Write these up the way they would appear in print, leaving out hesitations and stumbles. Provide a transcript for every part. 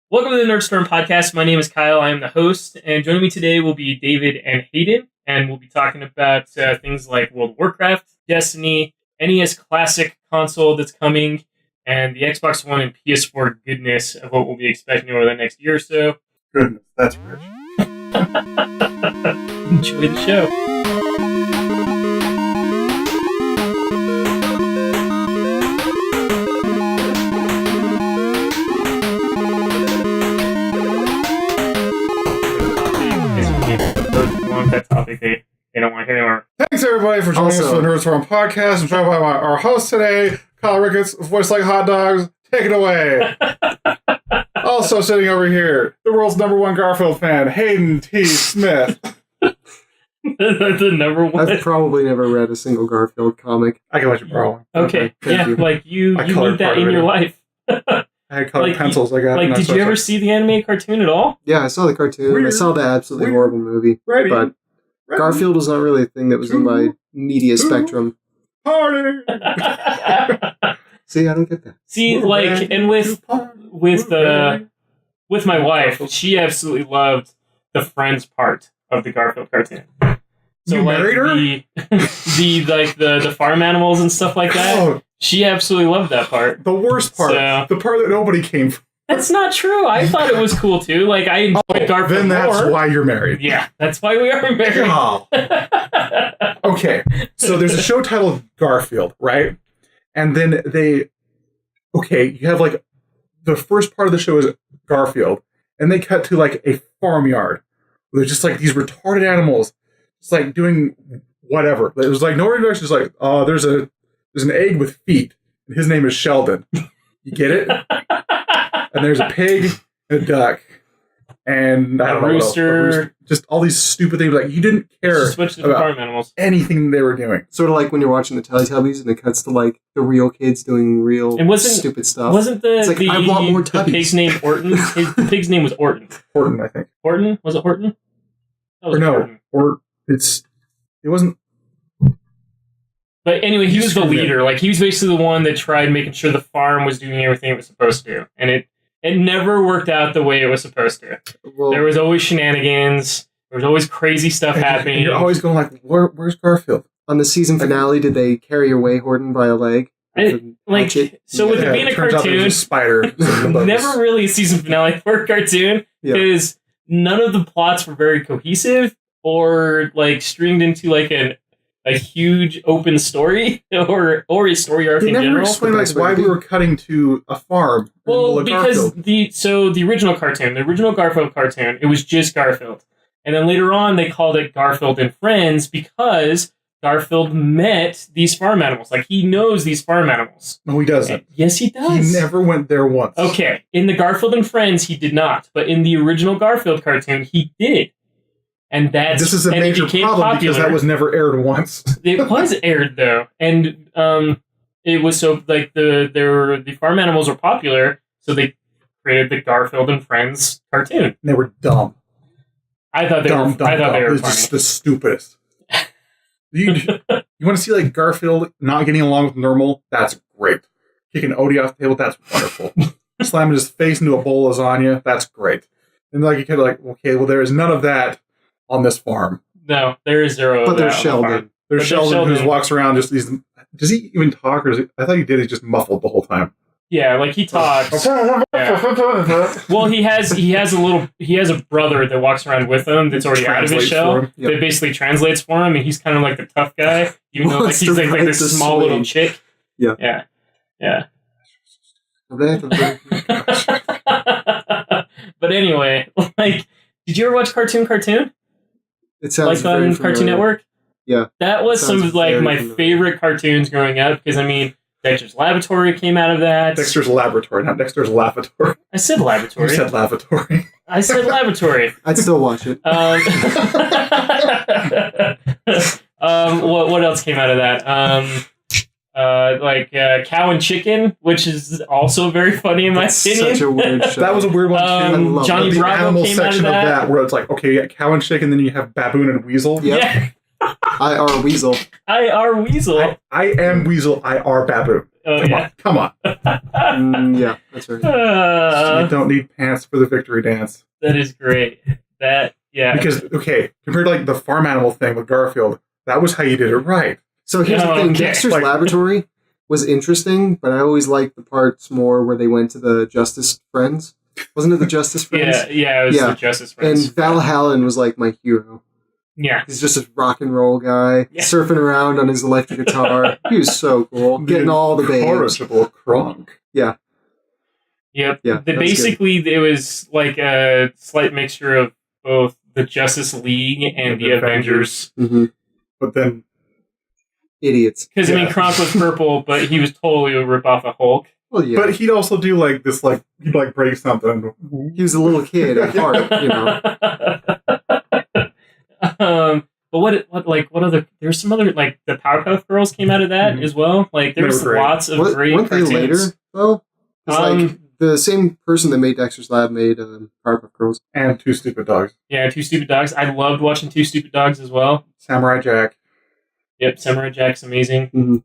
Welcome to the Nerdstorm Podcast. My name is Kyle. I am the host, and joining me today will be David and Hayden, and we'll be talking about things like World of Warcraft, Destiny, NES Classic console that's coming, and the Xbox One and PS4 goodness of what we'll be expecting over the next year or so. Goodness, that's rich. Enjoy the show. That topic they don't want to hear anymore. Thanks everybody for joining us for the Nerdstorm Podcast. I'm joined by our host today, Kyle Ricketts, voice like hot dogs. Take it away. Also sitting over here, the world's #1 Garfield fan, Hayden T. Smith. The number one. I've probably never read a single Garfield comic. I can let you borrow. Okay, yeah, you. like you need that in your life. I had colored pencils. I got. Did you ever see the animated cartoon at all? Yeah, I saw the cartoon. Weird. I saw the absolutely horrible movie. Ready. But Garfield was not really a thing that was in my media spectrum. Party. See, I don't get that. See, like, and with my wife, she absolutely loved the Friends part of the Garfield cartoon. So You like married her? the farm animals and stuff like that. Oh, She absolutely loved that part. the worst part. So- The part that nobody came from. That's not true. I thought it was cool too. Like I enjoyed Garfield Then that's more. why you're married. Yeah, that's why we are married. Oh. Okay, so there's a show titled Garfield, right? And then you have like the first part of the show is Garfield, and they cut to like a farmyard where there's just like these retarded animals, just like doing whatever. It was like no introduction. It's like, oh, there's an egg with feet, and his name is Sheldon. You get it? And there's a pig and a duck. And I don't know, rooster. Just all these stupid things. Like you didn't care Switch to the about farm animals. anything they were doing. Sort of like when you're watching the Teletubbies and it cuts to like the real kids doing real And stupid stuff. Wasn't It's like, I want more the Tubbies. pig's name Orton? The pig's name was Orton. Horton, I think. Horton? Was it Horton? That was Or no, Horton. or it wasn't. But anyway, he You was the screwed it. leader. Like he was basically the one that tried making sure the farm was doing everything it was supposed to, and it never worked out the way it was supposed to. Well, There was always shenanigans. There was always crazy stuff happening. And you're always going like, where's Garfield? on the season finale, did they carry away Horton by a leg? Like, so with it being a turns out cartoon, there's a spider. never really a season finale for a cartoon because none of the plots were very cohesive or like stringed into like a huge open story or a story arc They in never general. explained like why we were cutting to a farm. Well, in because Garfield. the original Garfield cartoon, it was just Garfield, and then later on they called it Garfield and Friends because Garfield met these farm animals. Like he knows these farm animals. No, he doesn't. Yes, he does. He never went there once. Okay, in the Garfield and Friends, he did not, but in the original Garfield cartoon, he did, and This is a and major it became problem popular. because that was never aired once. It was aired though, and it was so like the farm animals were popular, so they created the Garfield and Friends cartoon. They were dumb. I thought they were. I thought they It were was funny. just the stupidest. You want to see like Garfield not getting along with Normal? That's great. Kicking Odie off the table? That's wonderful. Slamming his face into a bowl of lasagna? That's great. And like you kind of like, okay, well there is none of that on this farm. No, there is zero. But of there's that on the Sheldon. farm. There's But Sheldon, who Sheldon. walks around just these. Does he even talk, or I thought he did. He's just muffled the whole time. Yeah, like he talks. Well, he has a brother that walks around with him that's already out of his Translates shell. for him. Yep. That basically translates for him, and he's kind of like the tough guy, even though like Wants he's to like ride this the small little swing. chick. Yeah. Yeah. It But anyway, like, did you ever watch Cartoon? sounds Like on very Cartoon familiar. Network? Yeah. That was some Sounds of like very my familiar. favorite cartoons growing up because I mean, Dexter's Laboratory came out of that. Dexter's Laboratory, not Dexter's Lavatory. I said You Laboratory. said Lavatory. I said Laboratory. I'd still watch it. What else came out of that? Cow and Chicken, which is also very funny in my That's opinion. such a weird show. That was a weird one too. I love Johnny that. The Bravo animal came out of section that. where it's like, okay, you got cow and chicken, then you have baboon and weasel. Yep. Yeah. IR Weasel. IR Weasel. I am Weasel. I are Baboon. Oh, Come on. Yeah, that's right. You don't need pants for the victory dance. That is great. Because, okay, compared to like the farm animal thing with Garfield, that was how you did it right. So here's the thing. Okay. Dexter's Laboratory was interesting, but I always liked the parts more where they went to the Justice Friends. Wasn't it the Justice Friends? Yeah, it was the Justice Friends. And Valhallan was like my hero. Yeah. He's just a rock and roll guy, surfing around on his electric guitar. He was so cool. Getting all the babes. Incorrigible Kronk. Yeah. Yep. Yeah, basically, it was like a slight mixture of both the Justice League and the Avengers. Mm-hmm. But then... Idiots. Because, I mean, Kronk was purple, but he was totally a rip-off of Hulk. Well, yeah. But he'd also do like this, like, he'd like break something. He was a little kid at heart, you know. But what other? There's some other, like, the Powerpuff Girls came out of that as well. Like, there was lots of great weren't cartoons. they later, though? Like, the same person that made Dexter's Lab made Powerpuff Girls. And Two Stupid Dogs. Yeah, Two Stupid Dogs. I loved watching Two Stupid Dogs as well. Samurai Jack. Yep, Samurai Jack's amazing. Mm-hmm.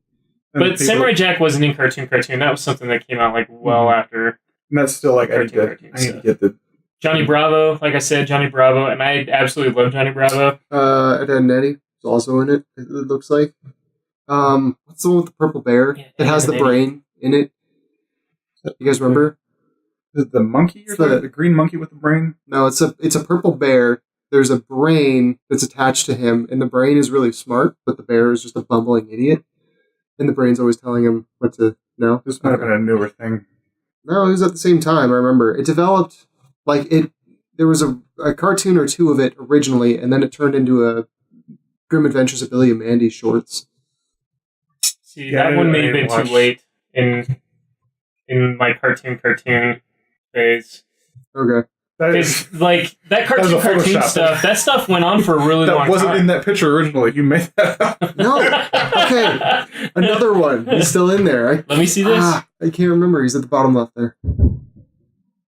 But Samurai Jack wasn't in cartoon. That was something that came out, like, well after. And that's still, like, I need to get the... Johnny Bravo, like I said, Johnny Bravo, and I absolutely love Johnny Bravo. Ed, Edd n Eddy is also in it, it looks like. What's the one with the purple bear? It has the brain in it. You guys remember? The monkey? The green monkey with the brain? No, it's a purple bear. There's a brain that's attached to him, and the brain is really smart, but the bear is just a bumbling idiot. And the brain's always telling him what to know. This might have been a newer thing. No, it was at the same time, I remember. It developed, there was a cartoon or two of it originally, and then it turned into a Grim Adventures of Billy and Mandy shorts. See, that one may have been too late in my cartoon phase. Okay. Because, like, that cartoon stuff, that stuff went on for a really long time. That wasn't in that picture originally. You made that up. No. Okay. Another one. He's still in there. Let me see this. I can't remember. He's at the bottom left there.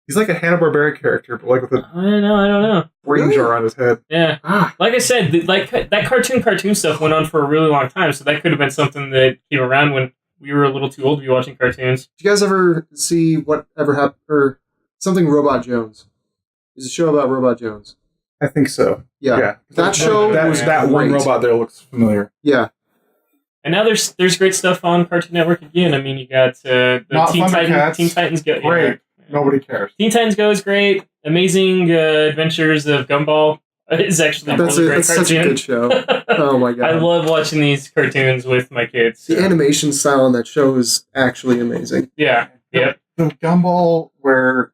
He's like a Hanna-Barbera character, but like with a... I don't know. Brain jar on his head. Yeah. Like I said, that cartoon stuff went on for a really long time, so that could have been something that came around when we were a little too old to be watching cartoons. Did you guys ever see Whatever Happened, or something Robot Jones? There's a show about Robot Jones. I think so. Yeah. That show was that great. one robot there looks familiar. Yeah. And now there's great stuff on Cartoon Network again. I mean, you got the Teen Titans Go. Great. Nobody cares. Teen Titans Go is great. Amazing Adventures of Gumball is actually a really great cartoon. That's such a good show. Oh my god. I love watching these cartoons with my kids. The animation style on that show is actually amazing. Yeah. The Gumball where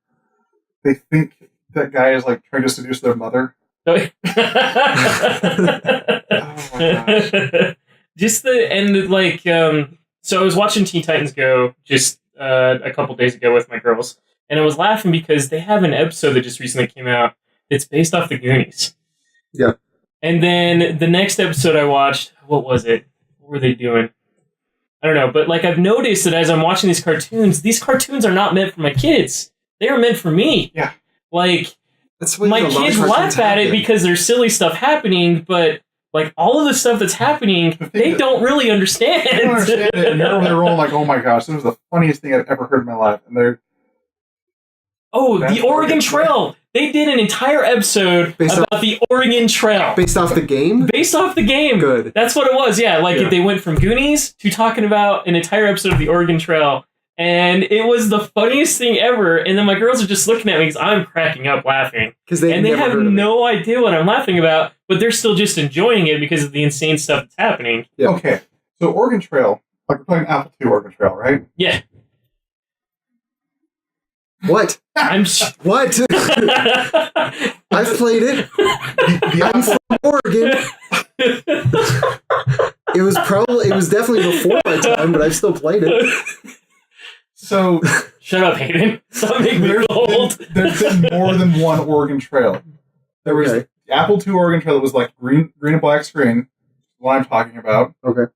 they think that guy is like trying to seduce their mother. Oh my gosh. Just the end, like, so I was watching Teen Titans Go just a couple days ago with my girls, and I was laughing because they have an episode that just recently came out that's based off the Goonies. Yeah. And then the next episode I watched, what was it? What were they doing? I don't know, but like I've noticed that as I'm watching these cartoons are not meant for my kids. They are meant for me. Yeah. Like, that's my kids laugh at it because there's silly stuff happening, but like all of the stuff that's happening, they don't really understand. They don't understand it, and you're rolling like, oh my gosh, this was the funniest thing I've ever heard in my life. And they're... the Oregon Trail! They did an entire episode about the Oregon Trail. Based off the game? Based off the game. Good. That's what it was, yeah. Like, they went from Goonies to talking about an entire episode of the Oregon Trail. And it was the funniest thing ever. And then my girls are just looking at me because I'm cracking up laughing. And they have no idea what I'm laughing about, but they're still just enjoying it because of the insane stuff that's happening. Yeah. Okay, so Oregon Trail, like we're playing Apple II Oregon Trail, right? Yeah. What? What? I've played it. I'm from Oregon. It was definitely before my time, but I've still played it. So shut up, Hayden. Stop making me old. There's been more than one Oregon Trail. There was the Apple II Oregon Trail that was like green and black screen. What I'm talking about. Okay.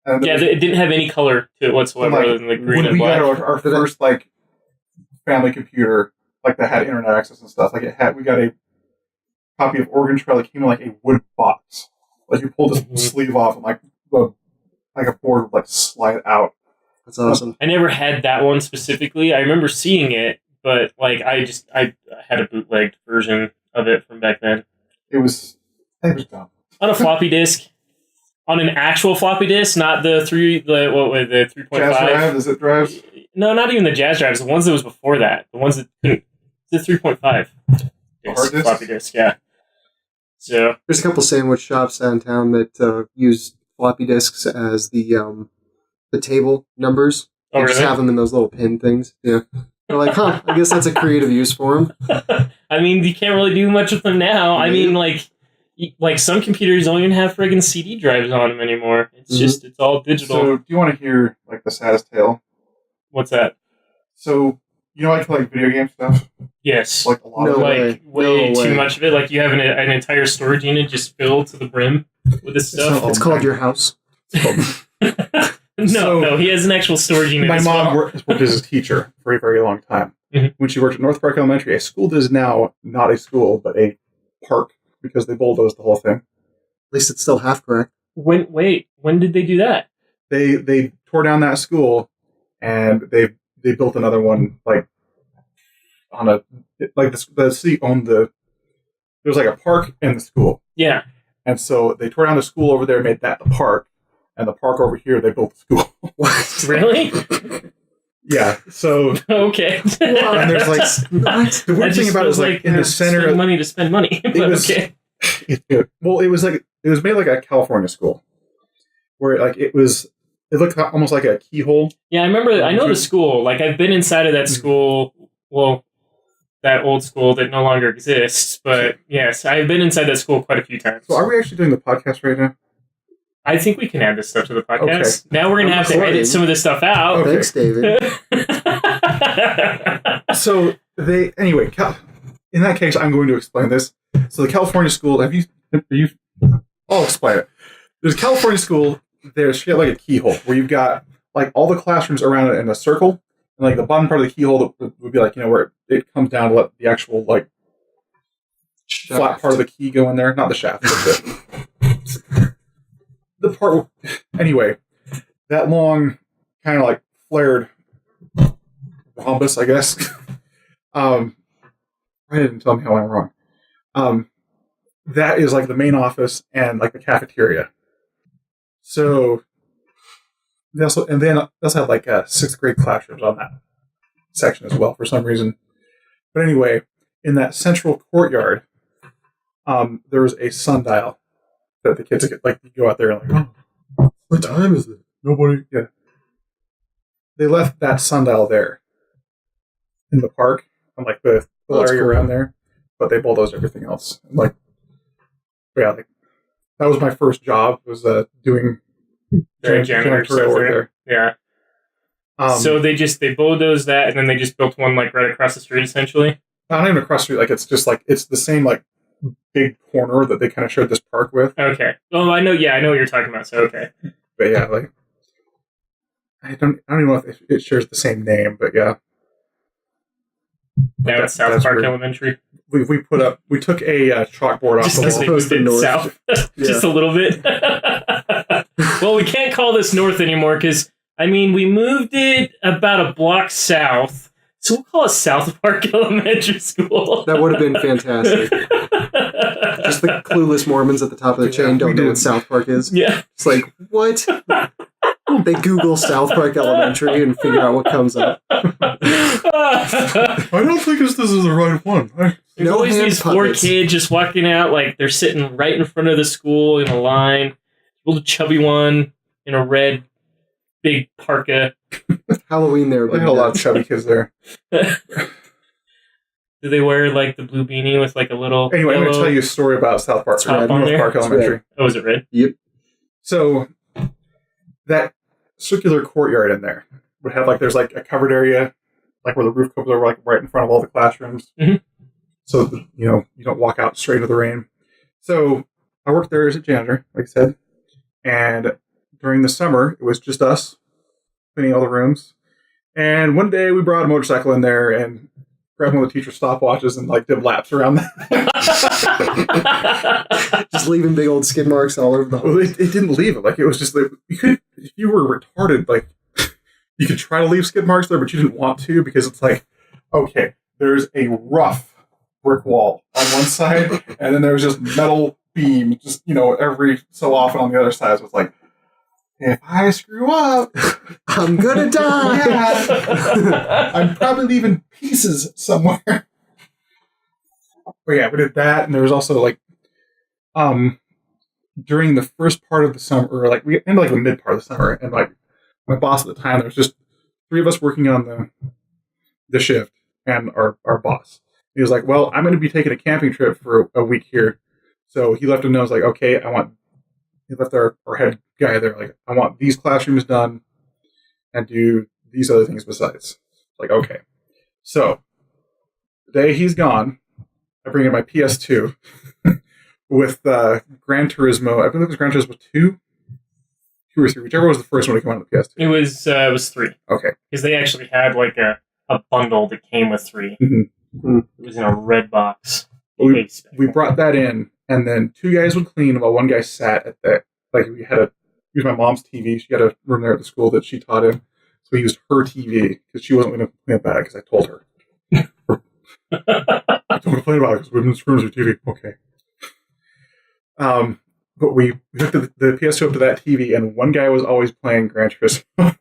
And it didn't have any color to it whatsoever other than the green and black. We got our first like family computer, like that had internet access and stuff. Like we got a copy of Oregon Trail that came in like a wood box. Like you pull this sleeve off, and like a board would like slide out. That's awesome. I never had that one specifically. I remember seeing it, but like I had a bootlegged version of it from back then. It was dumb. On a floppy disk. On an actual floppy disk, not the 3.5. Jazz drive? Is it drives? No, not even the Jazz drives. The ones that was before that. The ones that couldn't. The 3.5 Hard disk? floppy disk. Yeah. So there's a couple sandwich shops downtown that use floppy disks as the table numbers. They just have them in those little pin things. Yeah. They're like, I guess that's a creative use for them. I mean, you can't really do much with them now. I mean, like some computers don't even have friggin' CD drives on them anymore. It's just, it's all digital. So, do you want to hear, like, the saddest tale? What's that? So, you know, like video game stuff? Yes. Like, a lot of it. Way too much of it. Like, you have an entire storage unit just filled to the brim with this stuff. It's called your house. No, he has an actual storage unit. My mom worked as a teacher for a very long time. Mm-hmm. When she worked at North Park Elementary, a school that is now not a school, but a park, because they bulldozed the whole thing. At least it's still half correct. When did they do that? They tore down that school, and they built another one, like, on a, like, the city owned there was like a park and the school. Yeah. And so they tore down the school over there, made that the park, and the park over here, they built the school. What? Really? Yeah, so... Okay. And there's like... The weird thing about it is like in the center... Spend money to spend money, but okay. Well, it was made like a California school. Where like it looked almost like a keyhole. Yeah, I know the school. Like I've been inside of that school, well, that old school that no longer exists, but yes, I've been inside that school quite a few times. So are we actually doing the podcast right now? I think we can add this stuff to the podcast. Okay. Now we're going to have to edit some of this stuff out. Okay. Thanks, David. So anyway, in that case, I'm going to explain this. So the California school, I'll explain it. There's a California school, she got like a keyhole where you've got like all the classrooms around it in a circle, and like the bottom part of the keyhole would be like, you know, where it comes down to let the actual like flat part of the key go in there. Not the shaft, but the part, anyway, that long, kind of like flared rhombus, I guess. I didn't tell me how I went wrong. That is like the main office and like the cafeteria. So, they also have like 6th grade classrooms on that section as well for some reason. But anyway, in that central courtyard, there was a sundial that the kids could like go out there and like, oh, what time is it? Nobody. Yeah. They left that sundial there in the park and like the area around there, but they bulldozed everything else. And, like, yeah, like that was my first job, was doing janitor stuff there. Yeah. So they bulldozed that, and then they just built one like right across the street, essentially. Not even across the street. Like it's just like it's the same like big corner that they kind of shared this park with. Okay. Oh, I know. Yeah, I know what you're talking about. So okay. But yeah, like I don't even know if it shares the same name, but yeah. Now it's South Park Elementary. We took a chalkboard off just the wall. They moved it south, just a little bit. Well, we can't call this north anymore because I mean we moved it about a block south, so we'll call it South Park Elementary School. That would have been fantastic. Just the clueless Mormons at the top of the chain don't know what South Park is. Yeah, it's like what? They Google South Park Elementary and figure out what comes up. I don't think this is the right one. There's always these poor kids just walking out, like they're sitting right in front of the school in a line. A little chubby one in a red big parka. Halloween there. We had a lot of chubby kids there. Do they wear like the blue beanie with like a little... Anyway, I'm going to tell you a story about South Park. North Park Elementary. Oh, is it red? Yep. So that circular courtyard in there would have like, there's like a covered area, like where the roof covers are like right in front of all the classrooms. Mm-hmm. So, you know, you don't walk out straight into the rain. So I worked there as a janitor, like I said. And during the summer, it was just us cleaning all the rooms. And one day we brought a motorcycle in there and grabbed one of the teacher's stopwatches and like did laps around that. Just leaving big old skid marks all over the Well, it didn't leave it. Like it was just like you could, if you were retarded, like you could try to leave skid marks there, but you didn't want to because it's like, okay, there's a rough brick wall on one side, and then there was just metal beam, just every so often on the other side. So it's like, if I screw up, I'm gonna die. Yeah. I'm probably leaving pieces somewhere. But yeah, we did that, and there was also like, during the first part of the summer, or like we ended like the mid part of the summer, and like my boss at the time, there was just 3 of us working on the shift, and our boss. He was like, "Well, I'm going to be taking a camping trip for a week here," so he left a note. I was like, "Okay, He left our head guy there, like, I want these classrooms done and do these other things besides." Like, okay. So, the day he's gone, I bring in my PS2 with Gran Turismo. I believe it was Gran Turismo 2 or 3, whichever was the first one to come out on the PS2. It was 3. Okay. Because they actually had like a bundle that came with 3. Mm-hmm. It was in a red box. We brought that in, and then 2 guys would clean while one guy sat at that. Like, we had to use my mom's TV. She had a room there at the school that she taught in. So we used her TV because she wasn't going to complain about it because I told her. Don't complain about it because women's rooms are TV. Okay. But we hooked the PS2 up to that TV, and one guy was always playing Gran Turismo,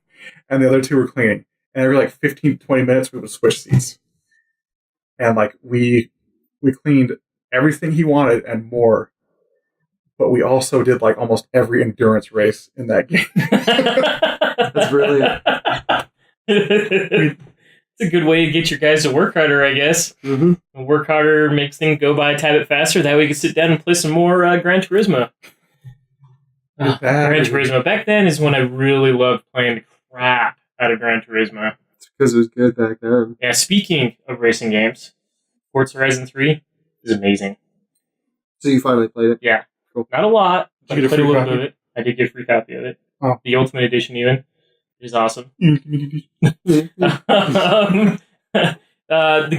and the other 2 were cleaning. And every like 15 to 20 minutes, we would switch seats. And like we cleaned everything he wanted and more. But we also did like almost every endurance race in that game. That's brilliant. It's a good way to get your guys to work harder, I guess. Mm-hmm. Work harder makes things go by a tad bit faster. That way we can sit down and play some more Gran Turismo. Gran Turismo. Back then is when I really loved playing the crap out of Gran Turismo. It's because it was good back then. Yeah, speaking of racing games, Forza Horizon 3 is amazing. So you finally played it? Yeah. Cool. Not a lot, but I Did you played get a a free little copy? bit of it. I did get a free copy of it. Oh. The Ultimate Edition even. It is awesome. The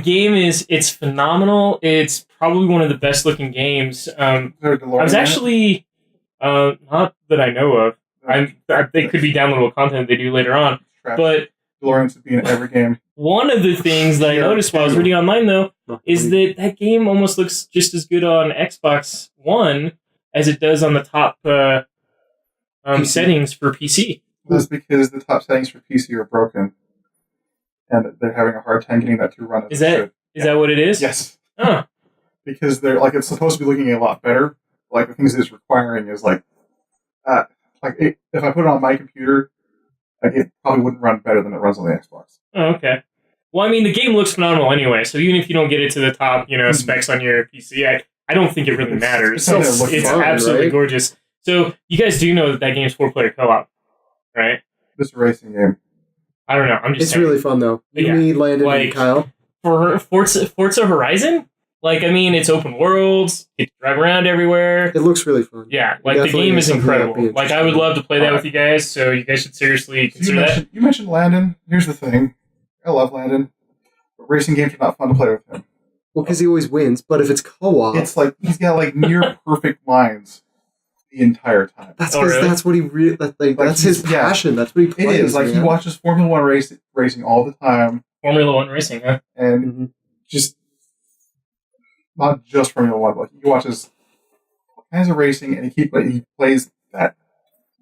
game it's phenomenal. It's probably one of the best looking games. I was actually not that I know of. I think could be downloadable content they do later on. But DeLoreans would be in every game. one of the things that I noticed while I was reading online though is that game almost looks just as good on Xbox One as it does on the top settings for PC. That's because the top settings for PC are broken, and they're having a hard time getting that to run. Is that what it is? Yes. Huh. Because they're like it's supposed to be looking a lot better. Like the things it's requiring is like if I put it on my computer, like, it probably wouldn't run better than it runs on the Xbox. Oh, okay. Well, I mean, the game looks phenomenal anyway, so even if you don't get it to the top, specs on your PC, I don't think it really matters. It's fun, absolutely right? gorgeous. So you guys do know that game's 4-player co-op, right? This racing game. I don't know. I'm just It's saying. really fun, though. Yeah. Me, Landon, Like- and Kyle. For Forza Horizon, like, I mean, it's open worlds, you can drive around everywhere. It looks really fun. Yeah, like, the Definitely game is something that'd incredible. be Like, I would love to play that with you guys, so you guys should seriously consider that. You mentioned Landon. Here's the thing. I love Landon. But racing games are not fun to play with him. Well, because he always wins, but if it's co-op... It's like he's got like near perfect lines the entire time. That's Oh, because really? that's what he that's his yeah. passion. That's what he It plays. is. Like, he man. watches Formula One racing all the time. Formula One racing, huh? And Mhm. just... Not just Formula One, but he watches all kinds of racing, and he plays that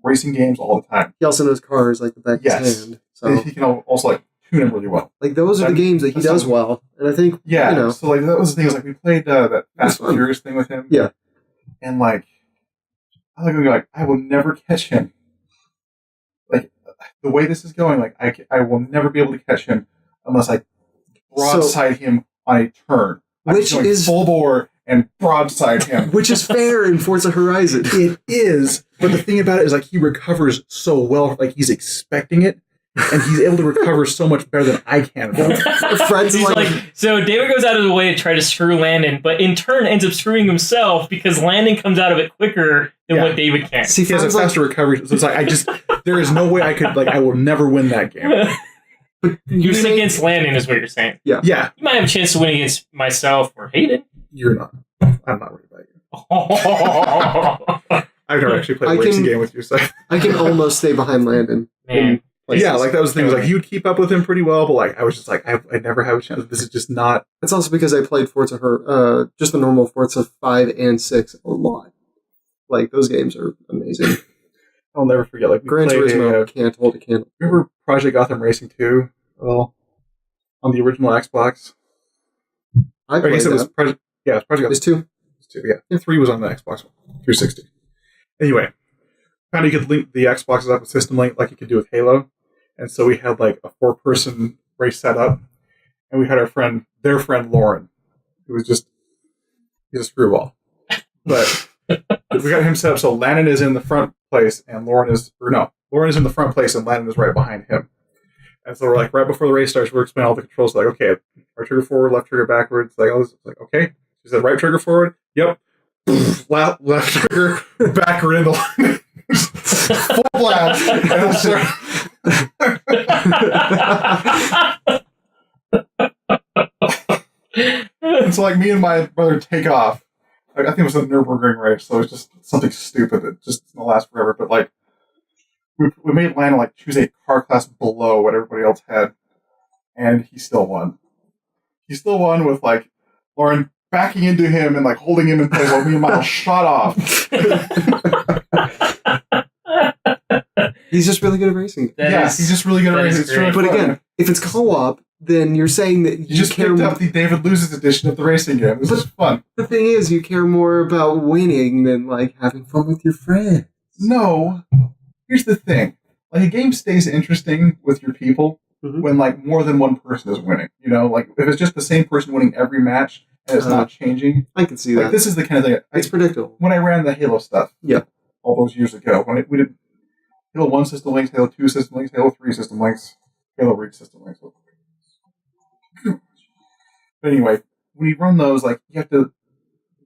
racing games all the time. He also knows cars like the back of Yes. his hand. And So, he can also like tune them really well. like, those are the games that he does well. And I think, Yeah, so like that was the thing. Is like we played that Fast and fun. Furious thing with him. Yeah. And like, I was like, I will never catch him. Like the way this is going, like I will never be able to catch him unless I broadside him on a turn. Which I'm going is- full bore and broadside him. which is fair in Forza Horizon. It is, but the thing about it is like he recovers so well, like he's expecting it, and he's able to recover so much better than I can. Friends He's like, like, so David goes out of the way to try to screw Landon, but in turn ends up screwing himself because Landon comes out of it quicker than Yeah. what David can. see, He has a friends like, faster recovery, so it's like there is no way I will never win that game. But You win against Landon is what you're saying. Yeah. Yeah. You might have a chance to win against myself or Hayden. You're not. I'm not worried about you. I've never actually played a racing game with you, so I can almost stay behind Landon. Man. yeah, like that was the thing. Like, you'd keep up with him pretty well, but like I was just like, I never have a chance. This is just not. It's also because I played Forza, just the normal Forza 5 and 6 a lot. Like, those games are amazing. I'll never forget. Like, we Gran played Turismo can't hold a candle. remember Project Gotham Racing 2? Well, on the original Xbox. I I played guess it was that. Project. Yeah, it was Project There's Gotham 2. 2. Yeah, 3 was on the Xbox 360. Anyway, found you could link the Xboxes up with System Link like you could do with Halo, and so we had like a 4-person race set up, and we had their friend Lauren, who was he's a screwball, but we got him set up so Landon is in the front place and Lauren is in the front place and Landon is right behind him. And so we're like, right before the race starts, we're explaining all the controls. Like, okay, right trigger forward, left trigger backwards. Like, all this. Like, okay. She said, right trigger forward. Yep. Left trigger backward in the line. Full blast. And I'll start. And so, like, me and my brother take off. I think it was a Nürburgring race, so it's just something stupid that just going to last forever. But, like, we made Landon like choose a car class below what everybody else had, and he still won. He still won with like Lauren backing into him and like holding him in place while me and Miles shot off. He's just really good at racing. He's just really good at racing. It's really But fun. again, if it's co-op, then you're saying that you just care picked more. up the David Loses edition of the racing game. This is fun. The thing is, you care more about winning than like having fun with your friends. No. Here's the thing. Like, a game stays interesting with your people when, like, more than one person is winning. You know? Like, if it's just the same person winning every match and it's not changing. I can see like, that. This is the kind of thing. It's predictable. When I ran the Halo stuff. Yeah. All those years ago. When we did Halo 1 system links, Halo 2 system links, Halo 3 system links, Halo Reach system links. But anyway, when you run those, like, you have to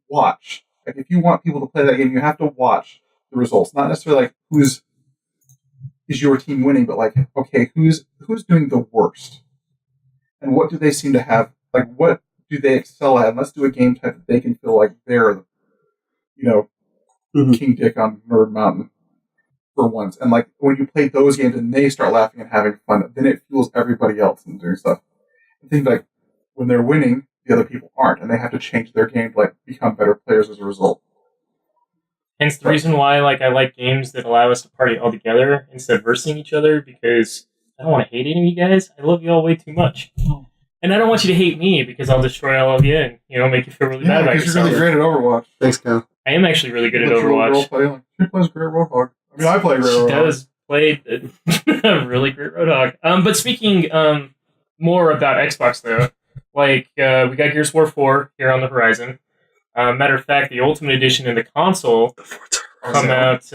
watch. Like, if you want people to play that game, you have to watch the results. Not necessarily, like, is your team winning, but like, okay, who's doing the worst, and what do they seem to have? Like, what do they excel at? And let's do a game type that they can feel like they're, King Dick on Nerd Mountain for once. And like, when you play those games and they start laughing and having fun, then it fuels everybody else and doing stuff. I think like when they're winning, the other people aren't, and they have to change their game to like become better players as a result. Hence the reason why I like games that allow us to party all together instead of versing each other, because I don't want to hate any of you guys. I love you all way too much. And I don't want you to hate me because I'll destroy all of you and, make you feel really bad about yourself. You're really great at Overwatch. Thanks, Kyle. I am actually really good at Overwatch. She plays great Roadhog. I mean, I play great Roadhog. She does play a really great Roadhog. But speaking more about Xbox, though, we got Gears of War 4 here on the horizon. Matter of fact, the Ultimate Edition and the console come out.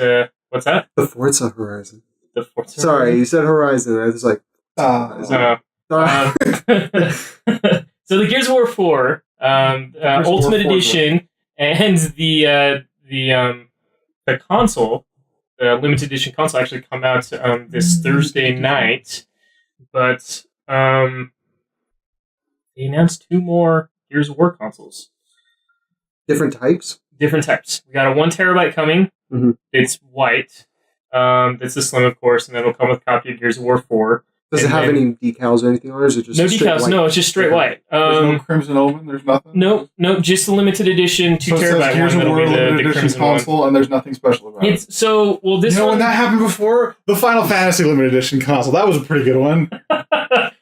What's that? The Forza Horizon. The Forza. Sorry, you said Horizon. I was like, So the Gears of War 4 Ultimate Edition and the console, the limited edition console, actually come out this Thursday night. But they announced 2 more Gears of War consoles. different types. Different types. We got a 1 terabyte coming. Mm-hmm. It's white. That's the slim, of course, and that'll come with a copy of Gears of War 4. Does it have any decals or anything on it? Or is it just no straight decals? white? No, it's just straight white. There's no Crimson Omen. There's nothing. No, just the limited edition 2 so it says terabyte Gears one. of That'll War be limited the edition Crimson console, one. and there's nothing special about it. It's so well. This when one, that happened before, the Final Fantasy limited edition console. That was a pretty good one.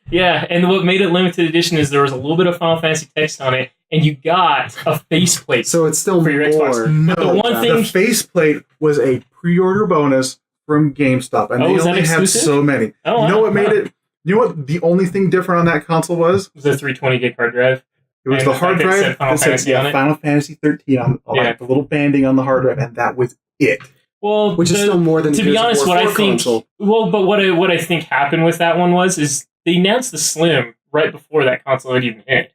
yeah, and what made it limited edition is there was a little bit of Final Fantasy text on it, and you got a faceplate. So it's still For your more. Xbox. No, the one thing- the faceplate was a pre-order bonus from GameStop, and Oh, they was that only had exclusive? so many. Oh, you know wow, what made wow. it? You know what? The only thing different on that console was? It was a 320 gig hard drive. It was And the the hard fact that it drive said Final that said, Fantasy on it? Final Fantasy 13 on like, the little banding on the hard drive, and that was it. Well, Which is still more than to be Gears of honest, War what I 4 think. console. Well, but what I think happened with that one is they announced the Slim right before that console had even hit.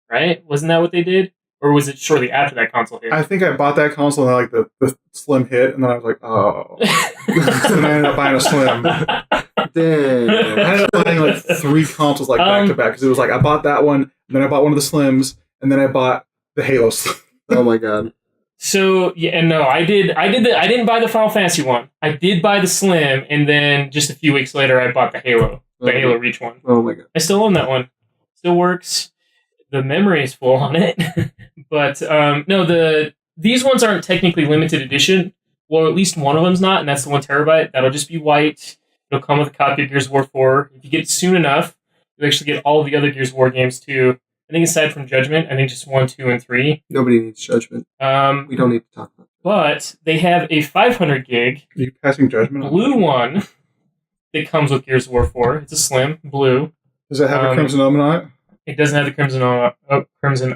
Right? Wasn't that what they did? Or was it shortly after that console hit? I think I bought that console and like the Slim hit, and then I was like, oh. So then I ended up buying a Slim. Damn. I ended up buying like 3 consoles like back to back because it was like I bought that one, and then I bought one of the Slims, and then I bought the Halo Slim. Oh my god. So yeah, and no, I didn't buy the Final Fantasy one. I did buy the Slim, and then just a few weeks later, I bought the Halo Reach one. Oh my god. I still own that one. Still works. The memory is full on it, but no, these ones aren't technically limited edition. Well, at least one of them's not, and that's the 1 terabyte. That'll just be white. It'll come with a copy of Gears of War 4. If you get it soon enough, you'll actually get all of the other Gears of War games too. I think aside from Judgment, I think just 1, 2, and 3. Nobody needs Judgment. We don't need to talk about it. But they have a 500 gig Are you passing judgment on blue one that comes with Gears of War 4. It's a slim, blue. Does it have a Crimson Omen on it? It doesn't have the Crimson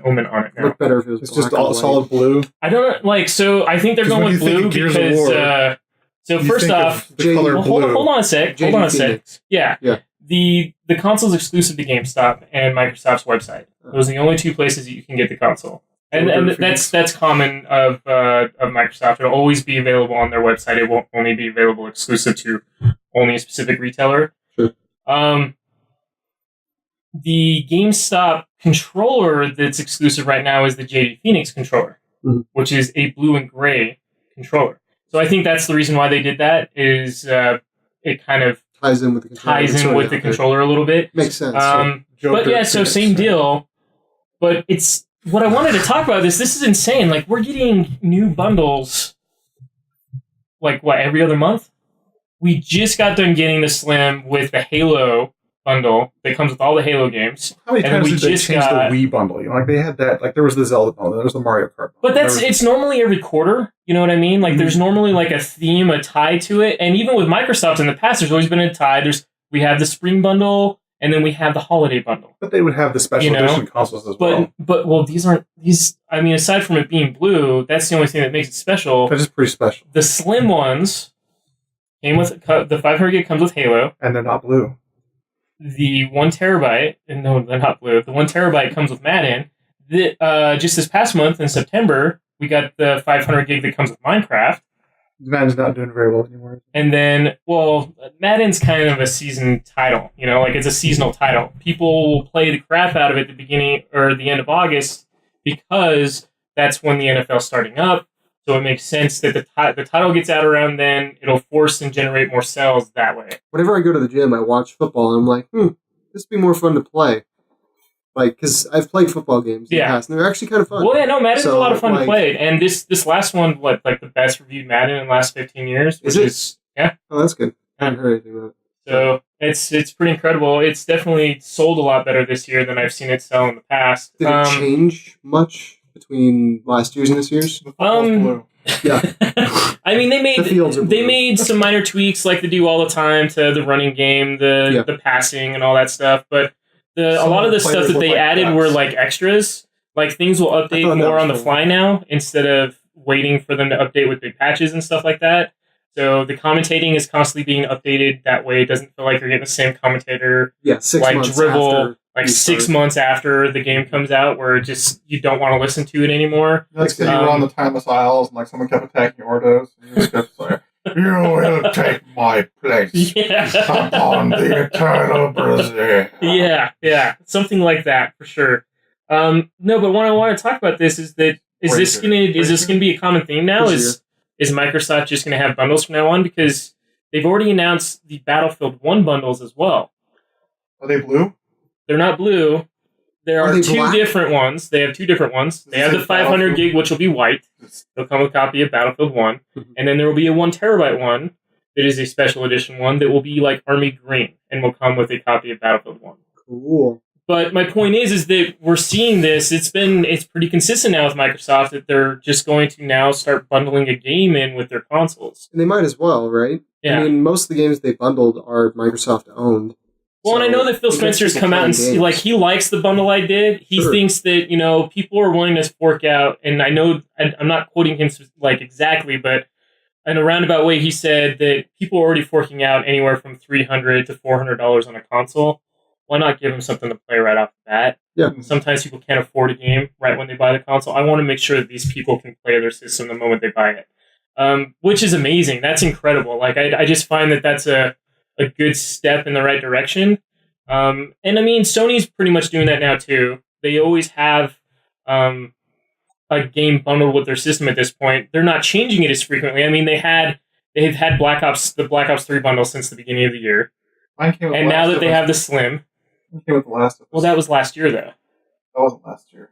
Omen on it now. Look better if it was It's black just all and white. solid blue. I don't like. So I think they're 'Cause going when with you think blue of Gears of because. War, So You first think of off, the color well, blue. hold on a sec. JD Hold on a sec. Phoenix. Yeah. The console's exclusive to GameStop and Microsoft's website. Those are the only 2 places that you can get the console. And that's common of Microsoft. It'll always be available on their website. It won't only be available exclusive to only a specific retailer. Sure. The GameStop controller that's exclusive right now is the JD Phoenix controller, which is a blue and gray controller. So I think that's the reason why they did that. Is it kind of ties in with the controller a little bit. Makes sense. But yeah, so same deal. But it's what I wanted to talk about. This is insane. Like we're getting new bundles. Like what, every other month? We just got done getting the Slim with the Halo bundle that comes with all the Halo games. How many And times we did they just change got- the Wii bundle? You know, like they had that. Like there was the Zelda bundle, there was the Mario Kart bundle. But it's normally every quarter. You know what I mean? Like there's normally like a theme, a tie to it. And even with Microsoft in the past, there's always been a tie. We have the spring bundle, and then we have the holiday bundle. But they would have the special edition consoles as well. But these aren't these. I mean, aside from it being blue, that's the only thing that makes it special. That is pretty special. The slim ones came with the 500 gig comes with Halo. And they're not blue. The 1 terabyte, and no, they're not blue. The 1 terabyte comes with Madden. Just this past month in September, we got the 500 gig that comes with Minecraft. Madden's not doing very well anymore. And then, well, Madden's kind of a season title, you know, like it's a seasonal title. People will play the crap out of it at the beginning or the end of August because that's when the NFL's starting up. So it makes sense that the title gets out around then. It'll force and generate more sales that way. Whenever I go to the gym, I watch football, and I'm like, this would be more fun to play. Like, because I've played football games in the past, and they're actually kind of fun. Well, yeah, no, Madden's a lot of fun to play. And this last one, like the best reviewed Madden in the last 15 years? Which is yeah. Oh, that's good. I haven't heard anything about it. So it's pretty incredible. It's definitely sold a lot better this year than I've seen it sell in the past. Did it change much between last year's and this year's? Yeah. I mean, they made some minor tweaks like they do all the time to the running game, the passing, and all that stuff. But a lot of the stuff that they added were like extras. Like things will update more on the fly now instead of waiting for them to update with big patches and stuff like that. So the commentating is constantly being updated. That way, it doesn't feel like you're getting the same commentator. Yeah, 6 months dribble. Like 6 months after the game comes out, where just you don't want to listen to it anymore. Like you were on the timeless aisles, and like someone kept attacking Ordos, and you just kept saying, "You will take my place upon the eternal Brazil." Yeah, something like that for sure. No, but what I want to talk about this is that is this gonna be a common theme now? Is Microsoft just gonna have bundles from now on? Because they've already announced the Battlefield 1 bundles as well. Are they blue? They're not blue. There are two different ones. They have 2 different ones. They have the 500 gig, which will be white. They'll come with a copy of Battlefield 1. And then there will be a 1 terabyte one that is a special edition one that will be like Army Green and will come with a copy of Battlefield 1. Cool. But my point is that we're seeing this. It's pretty consistent now with Microsoft that they're just going to now start bundling a game in with their consoles. And they might as well, right? Yeah. I mean, most of the games they bundled are Microsoft owned. Well, and I know that Phil Spencer's come out and he likes the bundle I did. He thinks that, people are willing to fork out, and I know I'm not quoting him exactly, but in a roundabout way, he said that people are already forking out anywhere from $300 to $400 on a console. why not give them something to play right off the bat? Yeah. Sometimes people can't afford a game right when they buy the console. I want to make sure that these people can play their system the moment they buy it, which is amazing. That's incredible. Like I just find that that's a good step in the right direction. And I mean, Sony's pretty much doing that now too. They always have a game bundled with their system at this point. They're not changing it as frequently. I mean, they've had the Black Ops 3 bundle since the beginning of the year. And now that they have the Slim. Mine came with the Last of Us. Well, that was last year, though. That wasn't last year.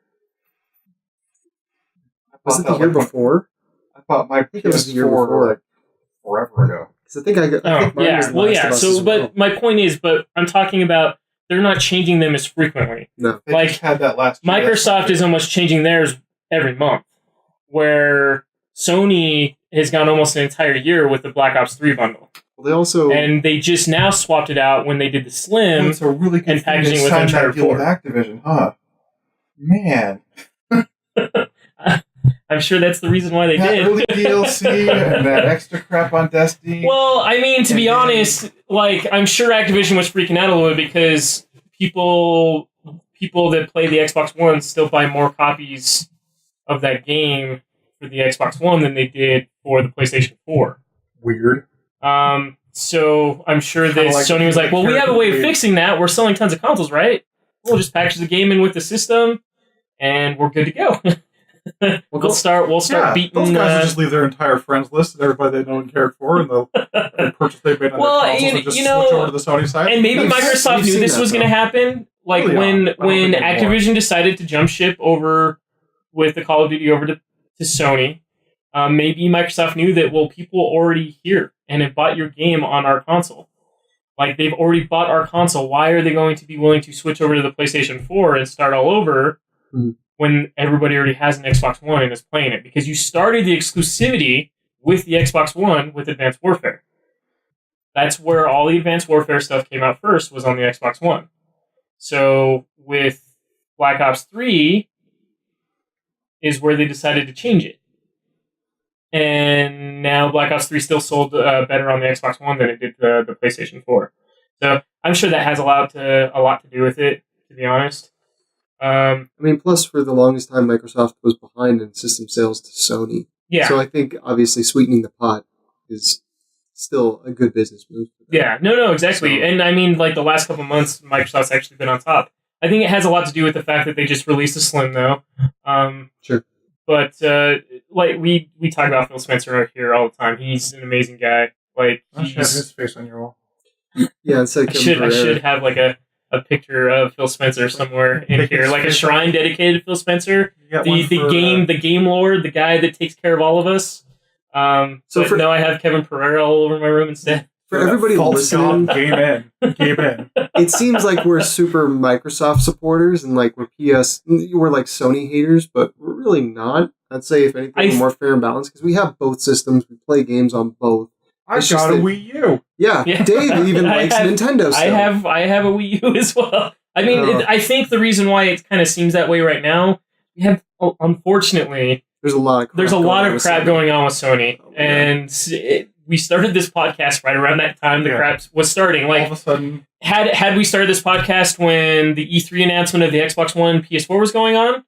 Was it the year before? I thought my it was the year before. Like forever ago. Because I think mine was the Last of Us as well. But my point is, I'm talking about they're not changing them as frequently. No. They just had that last year. Microsoft is almost changing theirs every month, where Sony has gone almost an entire year with the Black Ops 3 bundle. Well, they also... And they just now swapped it out when they did the Slim It's a really good and packaging thing with they signed that Uncharted deal 4. with Activision, huh? Man. I'm sure that's the reason why they that did. early DLC and that extra crap on Destiny. Well, I mean, to be honest, like, I'm sure Activision was freaking out a little bit because people that play the Xbox One still buy more copies of that game for the Xbox One than they did for the PlayStation 4. Weird. So I'm sure that Kinda like Sony was like, well, we have a way of weird. fixing that. We're selling tons of consoles, right? We'll just package the game in with the system, and we're good to go. We'll start beating. Those guys will just leave their entire friends list and everybody they know and cared for, and they'll purchase they made on Well, their consoles and just switch over to the Sony side. And maybe We've Microsoft knew seen this that, was going to though. happen. Like Early on. I don't when think anymore. Activision decided to jump ship over with the Call of Duty over to Sony, maybe Microsoft knew that, well, people already here and have bought your game on our console. Like, they've already bought our console. Why are they going to be willing to switch over to the PlayStation 4 and start all over when everybody already has an Xbox One and is playing it? Because you started the exclusivity with the Xbox One with Advanced Warfare. That's where all the Advanced Warfare stuff came out first, was on the Xbox One. So with Black Ops 3 is where they decided to change it. And now Black Ops 3 still sold better on the Xbox One than it did the PlayStation 4. So I'm sure that has a lot to do with it, to be honest. I mean, plus for the longest time, Microsoft was behind in system sales to Sony. Yeah. So I think, obviously, sweetening the pot is still a good business move. Yeah, no, exactly. So- And I mean, like, the last couple months, Microsoft's actually been on top. I think it has a lot to do with the fact that they just released a Slim, though. Sure. But, like, we talk about Phil Spencer here all the time. He's an amazing guy. Like, I should have his face on your wall. Yeah, instead of I Kevin Pereira. should have, like, a picture of Phil Spencer somewhere in Take here. his Like, a face shrine dedicated to Phil Spencer. You got one for, The game lord, the guy that takes care of all of us. So no, I have Kevin Pereira all over my room instead. For everybody false listening, god, game in. it seems like we're super Microsoft supporters and like we're like Sony haters, but we're really not. I'd say if anything, we're more fair and balanced because we have both systems. We play games on both. I It's just got a that- Wii U. Yeah, Yeah. Dave even I likes have- Nintendo stuff. I have a Wii U as well. I mean, I think the reason why it kind of seems that way right now, we have, unfortunately, There's a lot of crap going on with Sony, Oh, and we started this podcast right around that time the crap was starting. All Like, of a sudden, had we started this podcast when the E3 announcement of the Xbox One PS4 was going on,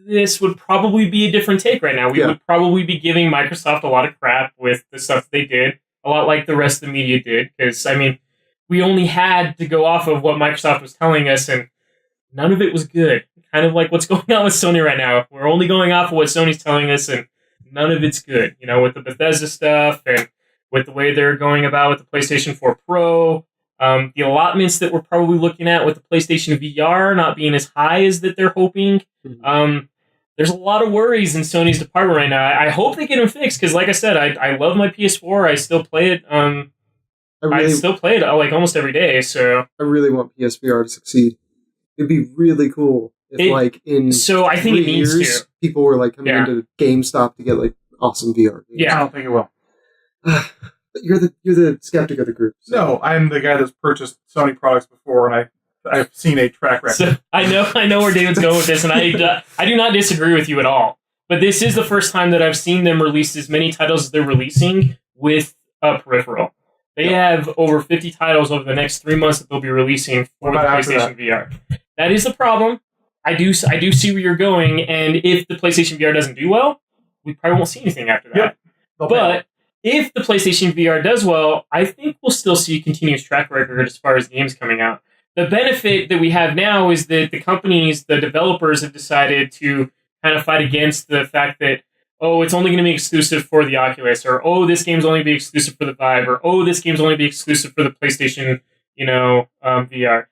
this would probably be a different take right now. We would probably be giving Microsoft a lot of crap with the stuff they did, a lot like the rest of the media did, because, I mean, we only had to go off of what Microsoft was telling us, and none of it was good. Kind of like what's going on with Sony right now. We're only going off of what Sony's telling us, and none of it's good. You know, with the Bethesda stuff, and with the way they're going about with the PlayStation 4 Pro, the allotments that we're probably looking at with the PlayStation VR not being as high as that they're hoping. There's a lot of worries in Sony's department right now. I hope they get them fixed, because like I said, I love my PS4. I still play it. I still play it like almost every day. So I really want PSVR to succeed. It'd be really cool if, So I think it needs 3 years, to. people were like coming into GameStop to get like awesome VR games. Yeah. I don't think it will. But you're the skeptic of the group. So. No, I'm the guy that's purchased Sony products before, and I've seen a track record. So I know where David's going with this, and I do not disagree with you at all. But this is the first time that I've seen them release as many titles as they're releasing with a peripheral. They have over 50 titles over the next 3 months that they'll be releasing for the PlayStation VR. That is the problem. I do see where you're going, and if the PlayStation VR doesn't do well, we probably won't see anything after that. Yep. But if the PlayStation VR does well, I think we'll still see continuous track record as far as games coming out. The benefit that we have now is that the companies, the developers, have decided to kind of fight against the fact that, oh, it's only going to be exclusive for the Oculus, or oh, this game's only be exclusive for the Vive, or oh, this game's only be exclusive for the PlayStation, VR.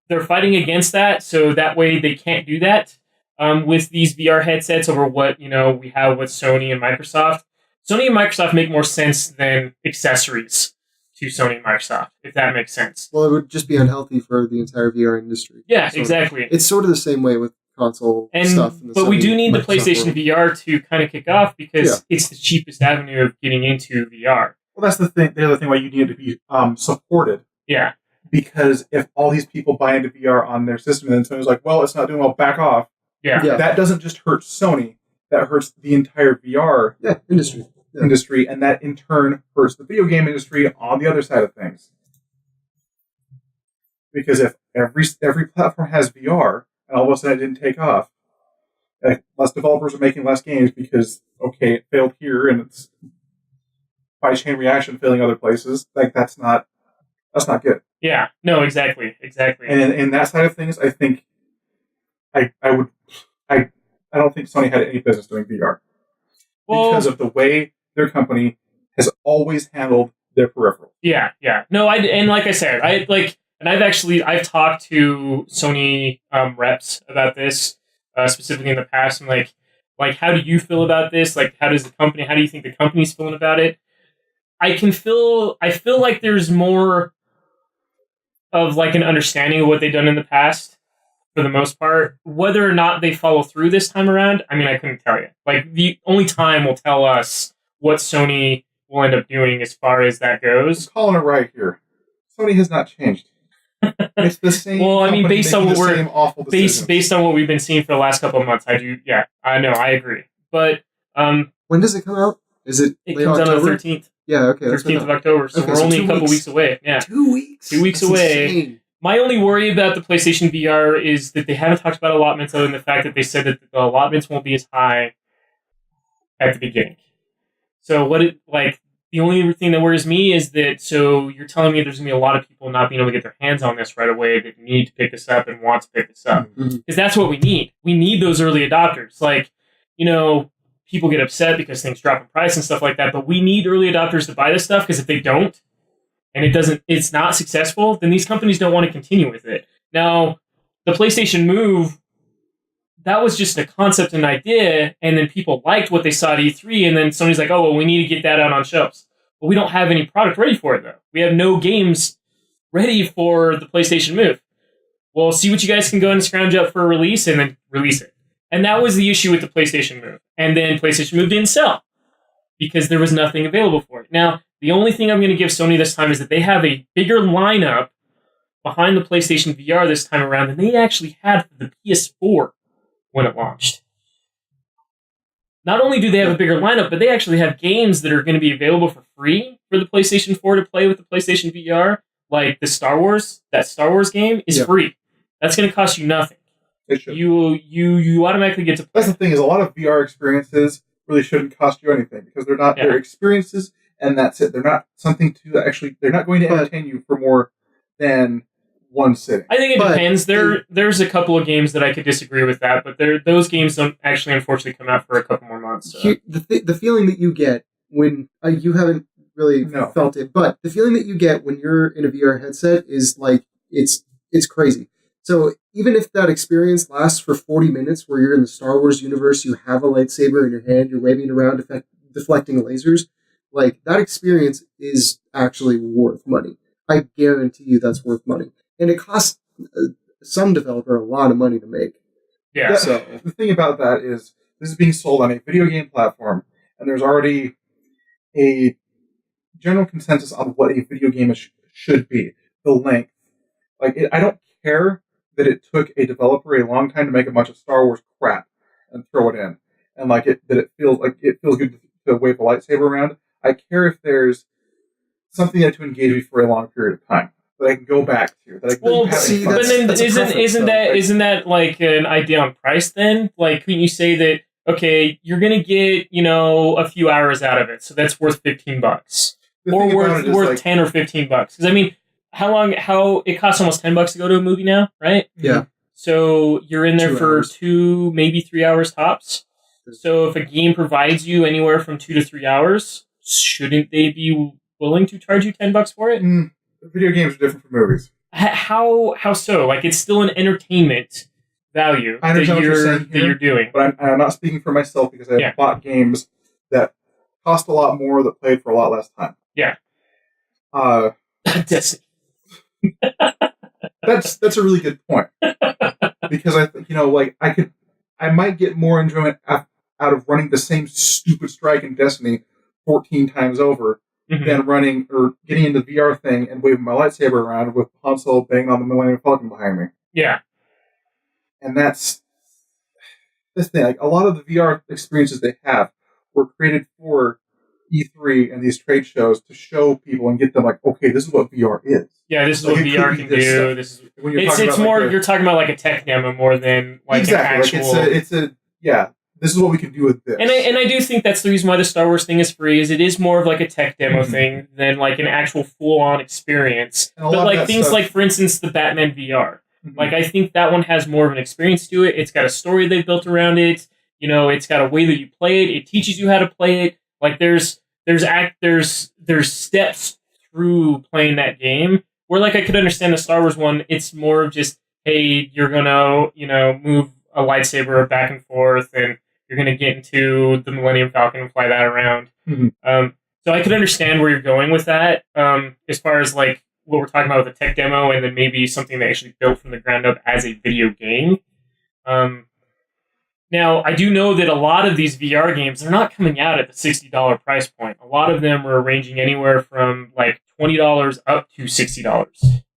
They're fighting against that, so that way they can't do that with these VR headsets over what we have with Sony and Microsoft. Sony and Microsoft make more sense than accessories to Sony and Microsoft, if that makes sense. Well, it would just be unhealthy for the entire VR industry. Yeah, exactly. It's sort of the same way with console stuff. But we do need the PlayStation VR to kind of kick off because it's the cheapest avenue of getting into VR. Well, that's the thing. The other thing why you need it to be supported. Yeah. Because if all these people buy into VR on their system and then Sony's like, well, it's not doing well, back off. Yeah. That doesn't just hurt Sony. That hurts the entire VR industry, and that in turn hurts the video game industry on the other side of things. Because if every platform has VR, and all of a sudden it didn't take off, less developers are making less games because, okay, it failed here, and it's by chain reaction failing other places. Like, that's not good. Yeah, no, exactly. And in that side of things, I think I don't think Sony had any business doing VR. Because of the way their company has always handled their peripherals. Yeah. No, and like I said, I've talked to Sony reps about this specifically in the past, and like how do you feel about this? Like, how do you think the company's feeling about it? I feel like there's more of like an understanding of what they've done in the past for the most part. Whether or not they follow through this time around, I mean, I couldn't tell you. Like, the only time will tell us what Sony will end up doing as far as that goes. I'm calling it right here. Sony has not changed. It's the same. Well, I mean, based on what based on what we've been seeing for the last couple of months, I do. Yeah, I know, I agree. But when does it come out? It comes out on the 13th? Yeah, okay. 13th of October. So we're only a couple weeks away. Yeah, 2 weeks. 2 weeks That's away. Insane. My only worry about the PlayStation VR is that they haven't talked about allotments, other than the fact that they said that the allotments won't be as high at the beginning. So the only thing that worries me is that, so you're telling me there's going to be a lot of people not being able to get their hands on this right away that need to pick this up and want to pick this up. Because that's what we need. We need those early adopters. Like, people get upset because things drop in price and stuff like that, but we need early adopters to buy this stuff, because if they don't, and it's not successful, then these companies don't want to continue with it. Now, the PlayStation Move, that was just a concept and idea, and then people liked what they saw at E3, and then Sony's like, oh, well, we need to get that out on shelves. But we don't have any product ready for it, though. We have no games ready for the PlayStation Move. Well, see what you guys can go and scrounge up for a release, and then release it. And that was the issue with the PlayStation Move. And then PlayStation Move didn't sell, because there was nothing available for it. Now, the only thing I'm going to give Sony this time is that they have a bigger lineup behind the PlayStation VR this time around than they actually had for the PS4 when it launched. Not only do they have a bigger lineup, but they actually have games that are going to be available for free for the PlayStation 4 to play with the PlayStation VR. Like the Star Wars game is free. That's going to cost you nothing. It should. You automatically get to play. That's the thing, is a lot of VR experiences really shouldn't cost you anything, because they're not their experiences, and that's it. They're not something to actually, they're not going to entertain you for more than one sitting. I think it depends. There's a couple of games that I could disagree with that, but those games don't actually, unfortunately, come out for a couple more months. So. The feeling that you get when you haven't really felt it, but the feeling that you get when you're in a VR headset is like it's crazy. So even if that experience lasts for 40 minutes, where you're in the Star Wars universe, you have a lightsaber in your hand, you're waving around, deflecting lasers, like that experience is actually worth money. I guarantee you that's worth money. And it costs some developer a lot of money to make. Yeah. So the thing about that is, this is being sold on a video game platform, and there's already a general consensus on what a video game should be. The length. I don't care that it took a developer a long time to make a bunch of Star Wars crap and throw it in, and it feels good to wave a lightsaber around. I care if there's something that to engage me for a long period of time that I can go back to. That I can Well, see, but then isn't that like an idea on price then? Like, can you say that, okay, you're going to get, a few hours out of it, so that's worth $15. Or worth 10 or $15. Because, I mean, how it costs almost $10 to go to a movie now, right? Yeah. So you're in there for 2, maybe 3 hours tops. So if a game provides you anywhere from 2 to 3 hours, shouldn't they be willing to charge you $10 for it? Video games are different from movies. How so? Like, it's still an entertainment value I understand what you're saying that you're doing. But I'm not speaking for myself because I have bought games that cost a lot more that played for a lot less time. Yeah. That's a really good point. Because I think, I might get more enjoyment out of running the same stupid strike in Destiny 14 times over than running or getting into the VR thing and waving my lightsaber around with Han Solo banging on the Millennium Falcon behind me. Yeah. And that's this thing. Like, a lot of the VR experiences they have were created for E3 and these trade shows to show people and get them like, okay, this is what VR is. Yeah, this is what VR can do. This is it's more you're talking about like a tech demo more than like an actual. This is what we can do with this. And I do think that's the reason why the Star Wars thing is free. Is it is more of like a tech demo thing than like an actual full on experience. But like things like, for instance, the Batman VR. Like, I think that one has more of an experience to it. It's got a story they've built around it. It's got a way that you play it. It teaches you how to play it. Like, there's steps through playing that game where, like, I could understand the Star Wars one. It's more of just, hey, you're gonna move a lightsaber back and forth, and you're gonna get into the Millennium Falcon and fly that around. So I could understand where you're going with that, as far as like what we're talking about with a tech demo, and then maybe something they actually built from the ground up as a video game. Now, I do know that a lot of these VR games, they're not coming out at the $60 price point. A lot of them are ranging anywhere from like $20 up to $60.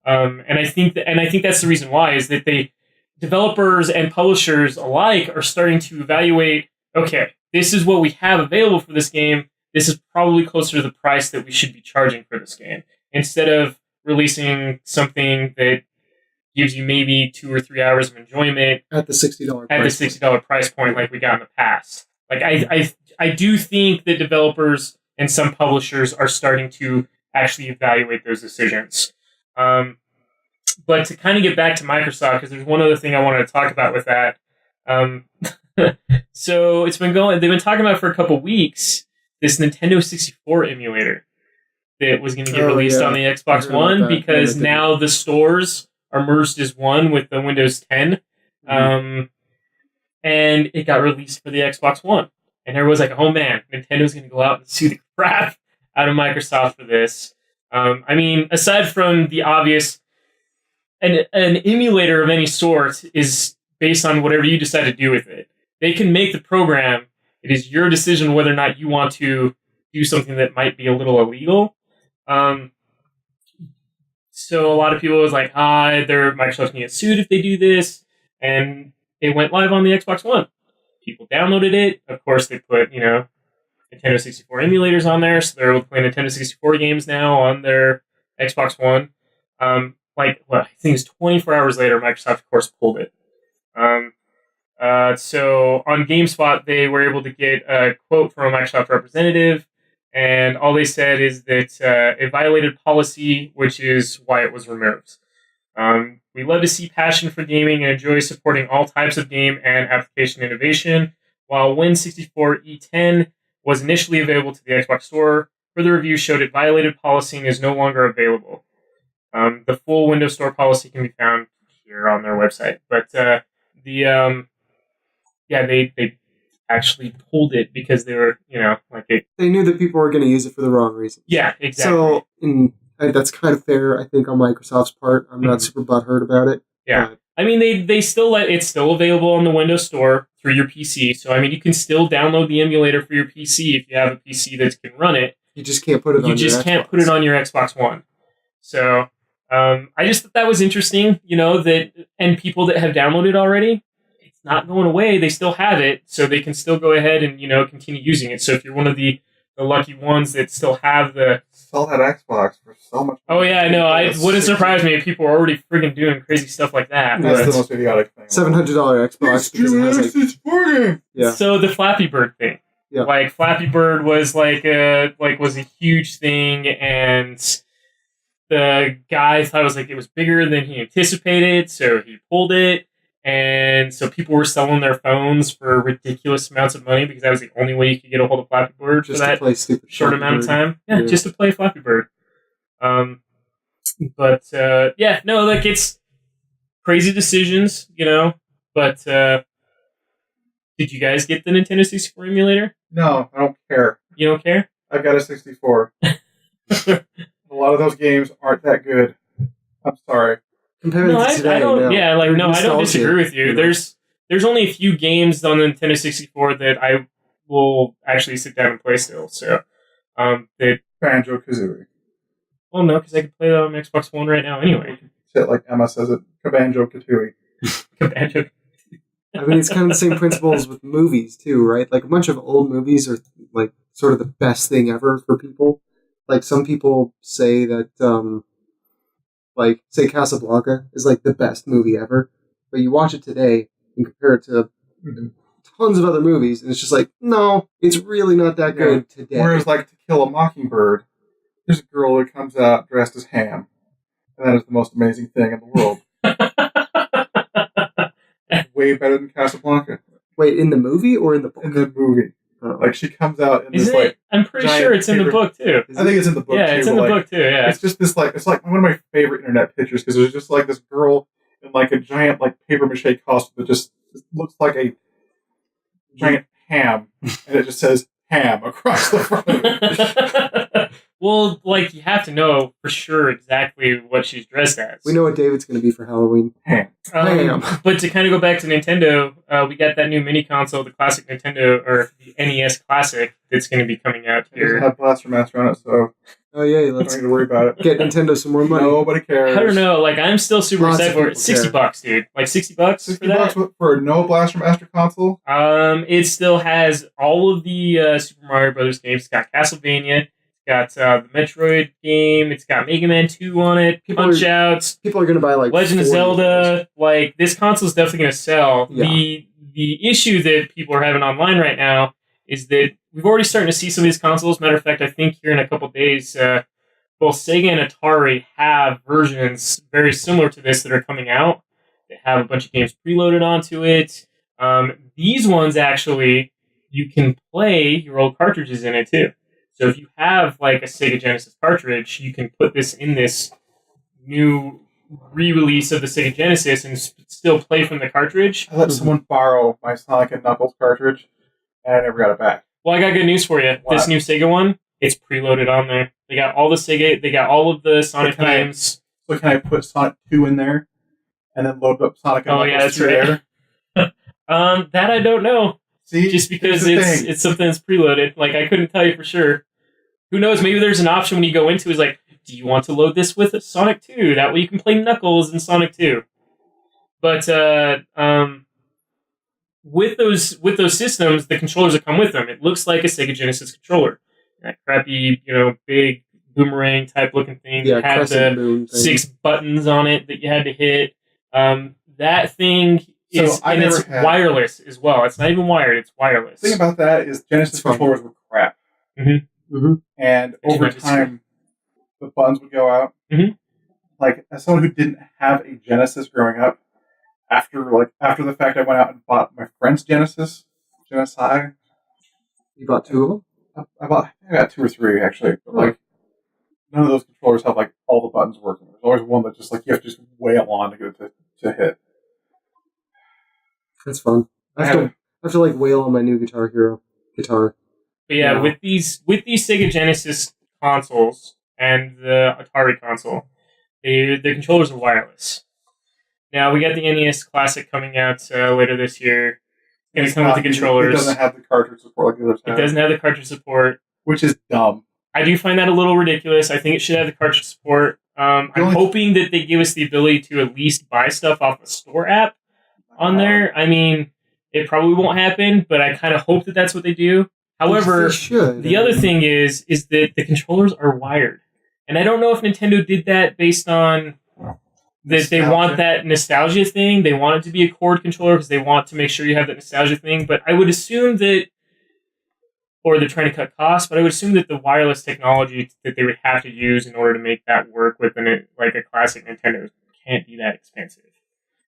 And I think that's the reason why, is that developers and publishers alike are starting to evaluate, okay, this is what we have available for this game. This is probably closer to the price that we should be charging for this game, instead of releasing something that gives you maybe 2 or 3 hours of enjoyment at the $60 price point like we got in the past. Like, I do think that developers and some publishers are starting to actually evaluate those decisions. But to kind of get back to Microsoft, because there's one other thing I wanted to talk about with that. So they've been talking about for a couple weeks this Nintendo 64 emulator that was going to get released on the Xbox One, because now the stores are merged as one with the Windows 10. And it got released for the Xbox One. And everyone's like, oh man, Nintendo's going to go out and sue the crap out of Microsoft for this. I mean, aside from the obvious, an emulator of any sort is based on whatever you decide to do with it. They can make the program. It is your decision whether or not you want to do something that might be a little illegal. So a lot of people was like, Microsoft's going to get sued if they do this. And it went live on the Xbox One. People downloaded it. Of course, they put, Nintendo 64 emulators on there, so they're able to play Nintendo 64 games now on their Xbox One. I think it's 24 hours later, Microsoft, of course, pulled it. So on GameSpot, they were able to get a quote from a Microsoft representative, and all they said is that it violated policy, which is why it was removed. We love to see passion for gaming and enjoy supporting all types of game and application innovation. While Win64 E10 was initially available to the Xbox Store, further reviews showed it violated policy and is no longer available. The full Windows Store policy can be found here on their website. But they actually pulled it because they were, they knew that people were going to use it for the wrong reasons. Yeah, exactly. So, that's kind of fair, I think, on Microsoft's part. I'm not super butthurt about it. Yeah. I mean, they still it's still available on the Windows Store through your PC. So, I mean, you can still download the emulator for your PC if you have a PC that can run it. You just can't put it on your Xbox. You just can't put it on your Xbox One. So, I just thought that was interesting, and people that have downloaded already, it's not going away. They still have it, so they can still go ahead and, continue using it. So if you're one of the the lucky ones that still have the... Sell that Xbox for so much money. Oh, yeah, I know. It wouldn't surprise me if people are already friggin' doing crazy stuff like that. That's the most idiotic thing. $700 Xbox because it has like... Yeah. So the Flappy Bird thing. Yeah. Like, Flappy Bird was was a huge thing, and the guy thought it was bigger than he anticipated, so he pulled it. And so people were selling their phones for ridiculous amounts of money because that was the only way you could get a hold of Flappy Bird just for that to play stupid short amount of time. Yeah, just to play Flappy Bird. It's crazy decisions, But did you guys get the Nintendo 64 emulator? No, I don't care. You don't care? I've got a 64. A lot of those games aren't that good. I'm sorry. Compared to today, I don't. Yeah, I don't disagree with you. You know? There's only a few games on the Nintendo 64 that I will actually sit down and play still. So, Banjo-Kazooie. Well, no, because I can play that on Xbox One right now anyway. Say it like Emma says it. Banjo-Kazooie. Banjo. I mean, it's kind of the same principles with movies too, right? Like a bunch of old movies are like sort of the best thing ever for people. Like some people say that. Like, say Casablanca is like the best movie ever, but you watch it today and compare it to tons of other movies, and it's just like, no, it's really not that good today. Whereas, like, To Kill a Mockingbird, there's a girl who comes out dressed as Ham, and that is the most amazing thing in the world. Way better than Casablanca. Wait, in the movie or in the book? In the movie. Like, she comes out in this, like... I'm pretty sure it's in the book, too. I think it's in the book, too. Yeah, it's in the book, too, yeah. It's just this, like... It's, like, one of my favorite internet pictures, because there's just, like, this girl in, like, a giant, like, papier-mâché costume that just looks like a giant ham, and it just says ham across the front of it. Well, like, you have to know for sure exactly what she's dressed as. We know what David's going to be for Halloween. Ham. But to kind of go back to Nintendo, we got that new mini console, the classic Nintendo, or the NES Classic, that's going to be on here. It doesn't have Blaster Master on it, so... Oh, yeah, let's don't need to worry about it. Get Nintendo some more money. Nobody cares. I don't know, like, I'm still super excited for it. $60, dude. Like, $60 for that? $60 for no Blaster Master console? It still has all of the Super Mario Brothers games. It's got Castlevania. It's got the Metroid game. It's got Mega Man 2 on it. Punch-Outs. People are going to buy, like, Legend of Zelda. Like, this console's definitely going to sell. Yeah. The issue that people are having online right now is that we've already starting to see some of these consoles. Matter of fact, I think here in a couple of days, both Sega and Atari have versions very similar to this that are coming out. They have a bunch of games preloaded onto it. These ones, actually, you can play your old cartridges in it, too. So if you have, like, a Sega Genesis cartridge, you can put this in this new re-release of the Sega Genesis and still play from the cartridge. I let someone borrow my Sonic and Knuckles cartridge, and I never got it back. Well, I got good news for you. What? This new Sega one, it's preloaded on there. They got all the Sega, they got all of the Sonic games. So can I put Sonic 2 in there, and then load up Sonic and Knuckles? Oh, yeah, that's right. That I don't know. See? Just because it's something that's preloaded. Like, I couldn't tell you for sure. Who knows? Maybe there's an option when you go into it, is like, do you want to load this with Sonic 2? That way you can play Knuckles in Sonic 2. But with those systems, the controllers that come with them, it looks like a Sega Genesis controller. That crappy, big boomerang type looking thing. Yeah, that had the 6 buttons on it that you had to hit. That thing is wireless as well. It's not even wired; it's wireless. The thing about that is Genesis controllers were crap. Mm-hmm. Mm-hmm. And over time, the buttons would go out. Mm-hmm. Like, as someone who didn't have a Genesis growing up, after the fact, I went out and bought my friend's Genesis. You bought 2 of them? I got 2 or 3 actually, but like none of those controllers have like all the buttons working. There's always one that just like you have to just wail on to get it to hit. That's fun. I have to like wail on my new Guitar Hero guitar. But yeah, with these Sega Genesis consoles and the Atari console, the controllers are wireless. Now we got the NES Classic coming out later this year. It's going to come with the controllers. It doesn't have the cartridge support like the others have. It doesn't have the cartridge support, which is dumb. I do find that a little ridiculous. I think it should have the cartridge support. I'm hoping that they give us the ability to at least buy stuff off the store app on there. I mean, it probably won't happen, but I kind of hope that that's what they do. However, They should. the other thing is that the controllers are wired. And I don't know if Nintendo did that based on that they want that nostalgia thing. They want it to be a cord controller because they want to make sure you have that nostalgia thing. But I would assume that, or they're trying to cut costs, but I would assume that the wireless technology that they would have to use in order to make that work with like a classic Nintendo can't be that expensive.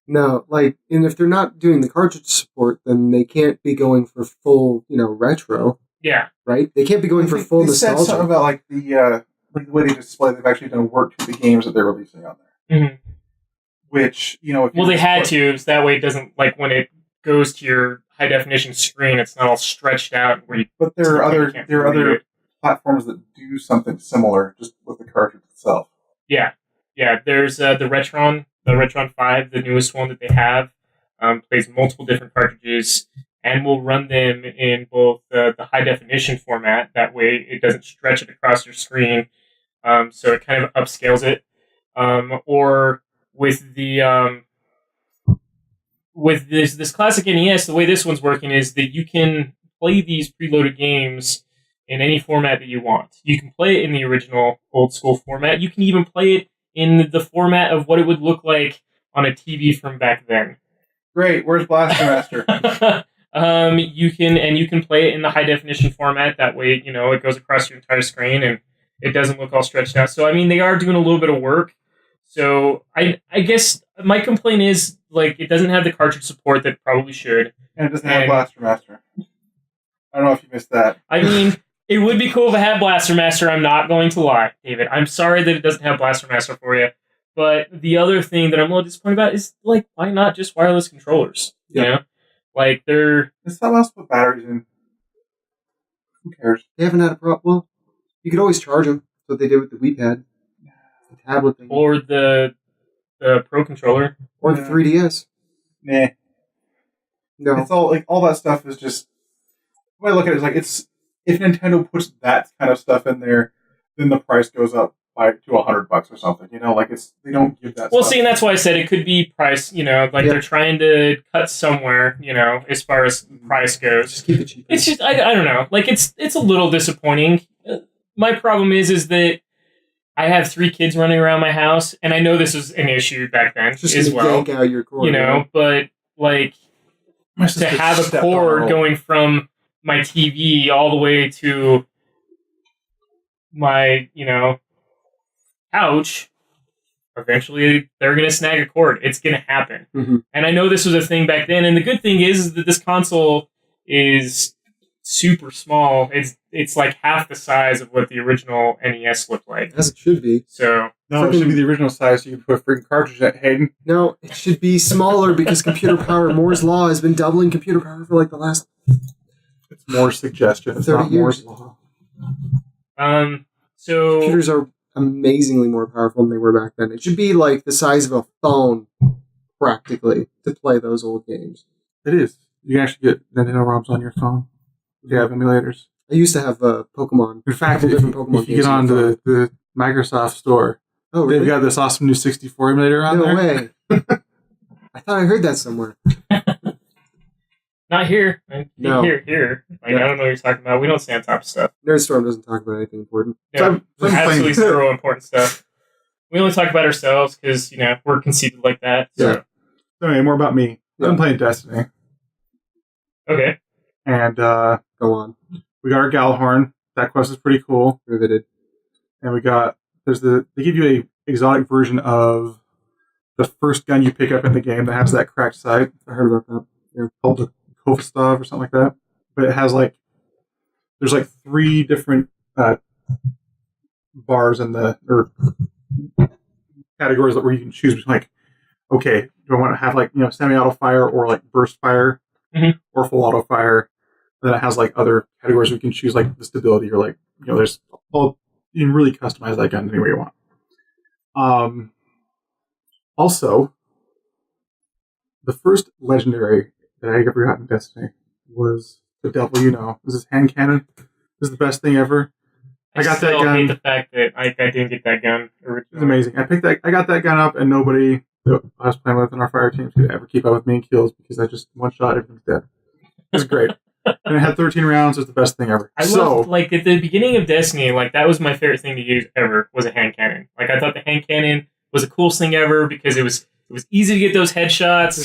No, and if they're not doing the cartridge support, then they can't be going for full, retro. Yeah. Right? They can't be going for full nostalgia. They said something about the way they display. They've actually done work to the games that they're releasing on there. Mm-hmm. Which, they had to, so that way it doesn't, when it goes to your high definition screen, it's not all stretched out. But there are other platforms that do something similar, just with the cartridge itself. Yeah. Yeah, there's the Retron 5, the newest one that they have, plays multiple different cartridges, and will run them in both the high definition format. That way it doesn't stretch it across your screen, so it kind of upscales it. Or with the with this classic NES, the way this one's working is that you can play these preloaded games in any format that you want. You can play it in the original old school format. You can even play it in the format of what it would look like on a TV from back then. Great. Where's Blaster Master? You can play it in the high definition format. That way, it goes across your entire screen and it doesn't look all stretched out. So, they are doing a little bit of work. So, I guess my complaint is, it doesn't have the cartridge support that probably should. And it doesn't have Blaster Master. I don't know if you missed that. It would be cool if it had Blaster Master. I'm not going to lie, David. I'm sorry that it doesn't have Blaster Master for you. But the other thing that I'm a little disappointed about is, why not just wireless controllers? Yeah. They're... It's not else to put batteries in. Who cares? They haven't had a problem. Well, you could always charge them. That's what they did with the Wii Pad. The tablet thing. Or the Pro Controller. Or the 3DS. Nah. No. It's all that stuff is just... The way I look at it is if Nintendo puts that kind of stuff in there, then the price goes up to $100 or something. They don't give that. Well, stuff. see, and that's why I said it could be price. They're trying to cut somewhere. As far as price goes, just keep it cheap. It's just I don't know. It's a little disappointing. My problem is that I have 3 kids running around my house, and I know this was an issue back then just as well. Yank out your cord, but to have a cord going from my TV all the way to my, couch, eventually they're going to snag a cord. It's going to happen. Mm-hmm. And I know this was a thing back then. And the good thing is that this console is super small. It's like half the size of what the original NES looked like. As it should be. So no, it should be the original size so you can put a freaking cartridge in it, Hayden. No, it should be smaller because computer power, Moore's Law has been doubling computer power for the last... It's Moore's suggestion. It's 30 not years. Moore's Law. So computers are amazingly more powerful than they were back then. It should be the size of a phone, practically, to play those old games. It is. You can actually get Nintendo ROMs on your phone. You have emulators. I used to have Pokemon. In fact, if you get on the Microsoft store, oh, really? They've got this awesome new 64 emulator on there. No way. I thought I heard that somewhere. Not here. No. Here. I don't know what you're talking about. We don't stay on top of stuff. Nerdstorm doesn't talk about anything important. No, absolutely zero important stuff. We only talk about ourselves because, we're conceited like that. So. Yeah. So anyway, more about me. Yeah. I'm playing Destiny. Okay. And go on. We got our Galahorn. That quest is pretty cool. Riveted. And they give you a exotic version of the first gun you pick up in the game that has that cracked sight. I heard about that. Yeah. Called the Kofstov or something like that. But it has there's 3 different bars in or categories where you can choose between okay, do I want to have semi-auto fire or burst fire or full auto fire? And then it has other categories where you can choose the stability or there's all, you can really customize that gun any way you want. Also, the first legendary that I ever got in Destiny was the Devil You Know. This is hand cannon. This is the best thing ever. I got that gun. I hate the fact that I didn't get that gun originally. It's amazing. I got that gun up, and nobody that I was playing with in our fire teams could ever keep up with me in kills because I just one shot everything's dead. It was great. And it had 13 rounds. It was the best thing ever. I loved, like, at the beginning of Destiny, like, that was my favorite thing to use ever, was a hand cannon. Like, I thought the hand cannon was the coolest thing ever because it was easy to get those headshots.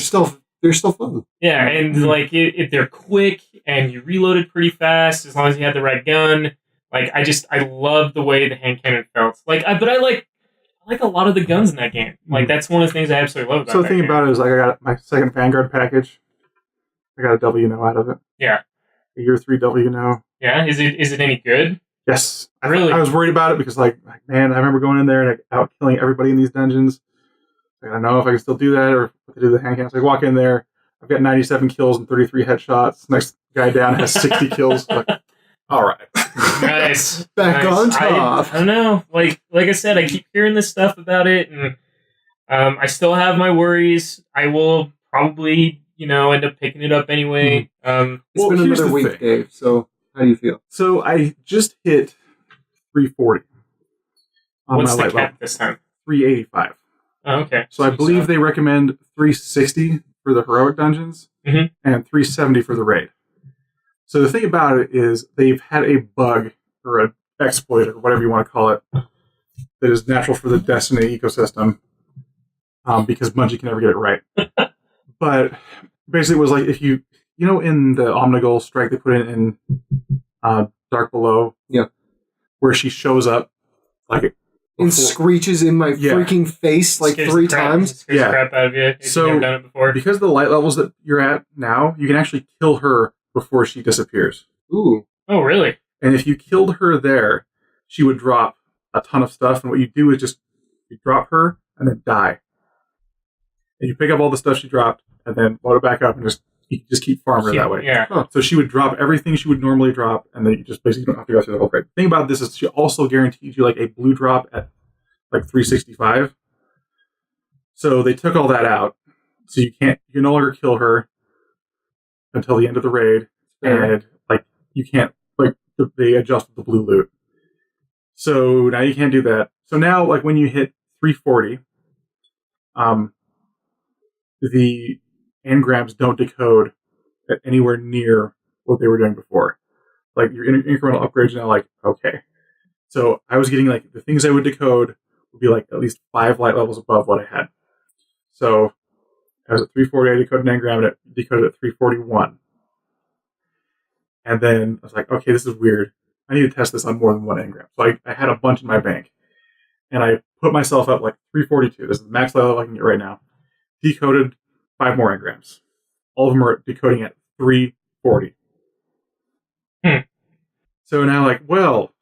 They're still fun. Yeah, and, like, they're quick, and you reloaded pretty fast as long as you had the right gun. Like, I love the way the hand cannon felt. Like, but I like a lot of the guns in that game. Like, that's one of the things I absolutely love about it. So the thing about it is, like, I got my second Vanguard package. I got a W&O out of it. Yeah. A year 3 W&O. Yeah? Is it any good? Yes. Really? I was worried about it because, like, man, I remember going in there and out killing everybody in these dungeons. Like, I don't know if I can still do that or what to do with the hand cannons. So I walk in there. I've got 97 kills and 33 headshots. Next guy down has 60 kills. Like, all right. Nice. Back on top. I don't know. Like I said, I keep hearing this stuff about it, and I still have my worries. I will probably, end up picking it up anyway. It's been another week, Dave. So how do you feel? So I just hit 340. What's the cap this time? 385. Oh, okay. So I believe they recommend 360 for the heroic dungeons and 370 for the raid. So the thing about it is they've had a bug or an exploit or whatever you want to call it that is natural for the Destiny ecosystem because Bungie can never get it right. But basically it was like if you in the Omnigul strike they put in Dark Below, where she shows up like and screeches in my freaking face like 3 times. Scares the crap out of you if you've never done it before. Because of the light levels that you're at now, you can actually kill her before she disappears. Ooh. Oh, really? And if you killed her there, she would drop a ton of stuff. And what you do is just you drop her and then die. And you pick up all the stuff she dropped and then load it back up and just keep farming her that way. Yeah. So she would drop everything she would normally drop, and then you just basically don't have to go through the whole crate. The thing about this is she also guaranteed you like a blue drop at like 365. So they took all that out. So you can no longer kill her until the end of the raid, and like you can't they adjusted the blue loot. So now you can't do that. So now like when you hit 340, the engrams don't decode at anywhere near what they were doing before. Like your incremental upgrades are now like okay. So I was getting like the things I would decode would be like at least 5 light levels above what I had. So I was at 340, I decoded an engram, and it decoded at 341. And then I was like, okay, this is weird. I need to test this on more than one engram. So I had a bunch in my bank. And I put myself up like 342. This is the max level I can get right now. Decoded 5 more engrams. All of them are decoding at 340. So now like, well,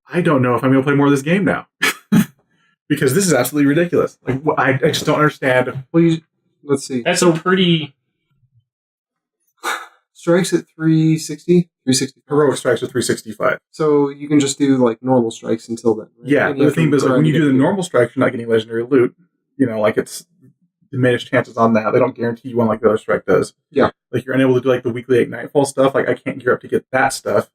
I don't know if I'm going to play more of this game now. Because this is absolutely ridiculous. Like, I just don't understand. Well, let's see. That's a pretty... Strikes at 360? 360. Heroic strikes at 365. So you can just do like normal strikes until then, right? Yeah, but the thing is, like, when you do the normal strikes, you're not getting legendary loot. Like it's diminished chances on that. They don't guarantee you one like the other strike does. Yeah. Like you're unable to do like the weekly Nightfall stuff. Like I can't gear up to get that stuff.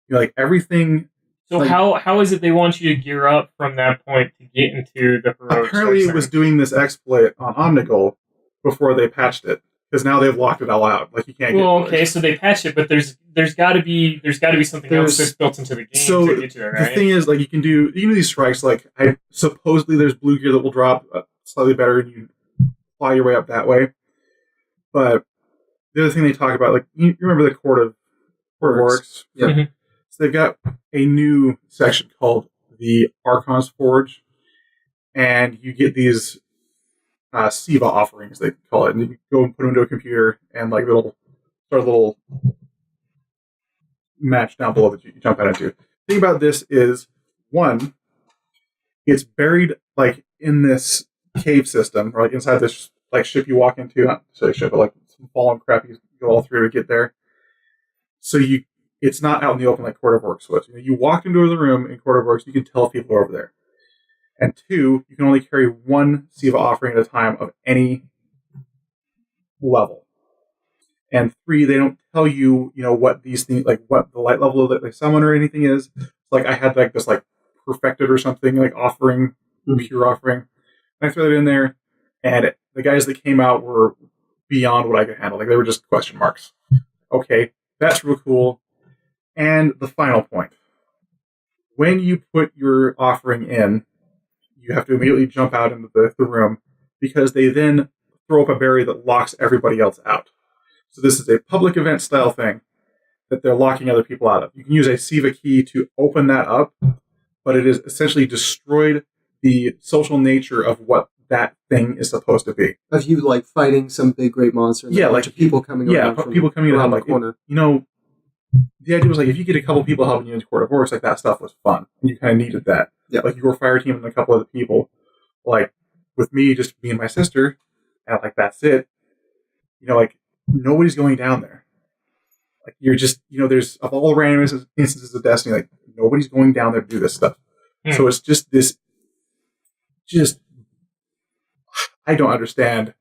Like everything. So like, how is it they want you to gear up from that point to get into the heroic? Apparently it was doing this exploit on Omnigul before they patched it. Because now they've locked it all out. Like you can't. Well, okay, so they patch it, but there's got to be something else that's built into the game to get to it, right? The thing is, like you can do these strikes. Like supposedly there's blue gear that will drop slightly better, and you fly your way up that way. But the other thing they talk about, like you remember the Court of Works? Yeah. Mm-hmm. So they've got a new section called the Archon's Forge, and you get these. SIVA offerings, they call it, and you go and put them into a computer, and like it'll start a little match down below that you jump out into. The thing about this is, one, it's buried like in this cave system, or like inside this like ship you walk into, not necessarily ship, but like some fallen crap you go all through to get there. So it's not out in the open like Court of Works was. You walk into the room in Court of Works, you can tell if people are over there. And 2, you can only carry 1 SIVA offering at a time of any level. And 3, they don't tell you, what these things, like what the light level that they summon or anything is. Like I had like this like perfected or something, like offering, pure offering. And I threw it in there, and the guys that came out were beyond what I could handle. Like, they were just question marks. Okay, that's real cool. And the final point. When you put your offering in, you have to immediately jump out into the room because they then throw up a barrier that locks everybody else out. So this is a public event style thing that they're locking other people out of. You can use a Siva key to open that up, but it is essentially destroyed the social nature of what that thing is supposed to be. Of you like fighting some big great monster, and a bunch of people coming around around the like corner. The idea was like if you get a couple people helping you in Court of Orcs, like that stuff was fun, and you kind of needed that. Yeah, like your fire team and a couple other people, like with me, just me and my sister, and like that's it. Like nobody's going down there. Like you're just, there's of all the random instances of Destiny, like nobody's going down there to do this stuff. So it's just this, I don't understand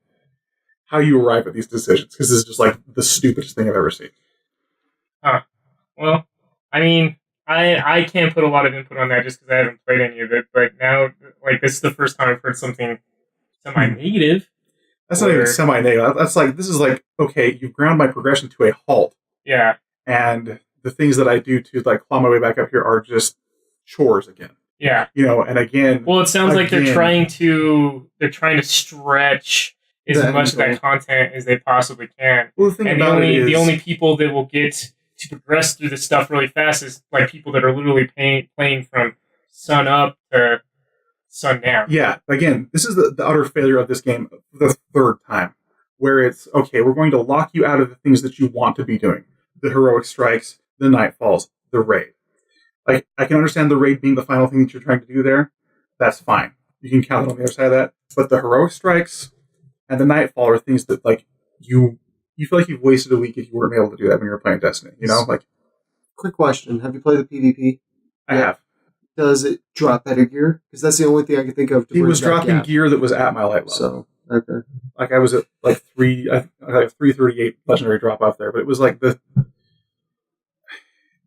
how you arrive at these decisions because this is just like the stupidest thing I've ever seen. Huh. Well, I mean, I can't put a lot of input on that just because I haven't played any of it. But now, like, this is the first time I've heard something semi-negative. That's not even semi-negative. That's like, this is like, okay, you've ground my progression to a halt. Yeah. And the things that I do to like claw my way back up here are just chores again. Yeah. And again. Well, it sounds like they're trying to stretch as much of that content as they possibly can. Well, the thing and the only people that will get to progress through this stuff really fast is like people that are literally playing from sun up to sun down. Yeah. Again, this is the utter failure of this game the third time, where it's okay. We're going to lock you out of the things that you want to be doing: the heroic strikes, the nightfalls, the raid. Like, I can understand the raid being the final thing that you're trying to do there. That's fine. You can count it on the other side of that. But the heroic strikes and the nightfall are things that, like, you feel like you've wasted a week if you weren't able to do that when you were playing Destiny. Like. Quick question: have you played the PvP? I have. Does it drop better gear? Because that's the only thing I can think of. He was dropping gear that was at my light level. So okay. Like I was at like 338 legendary drop off there, but it was like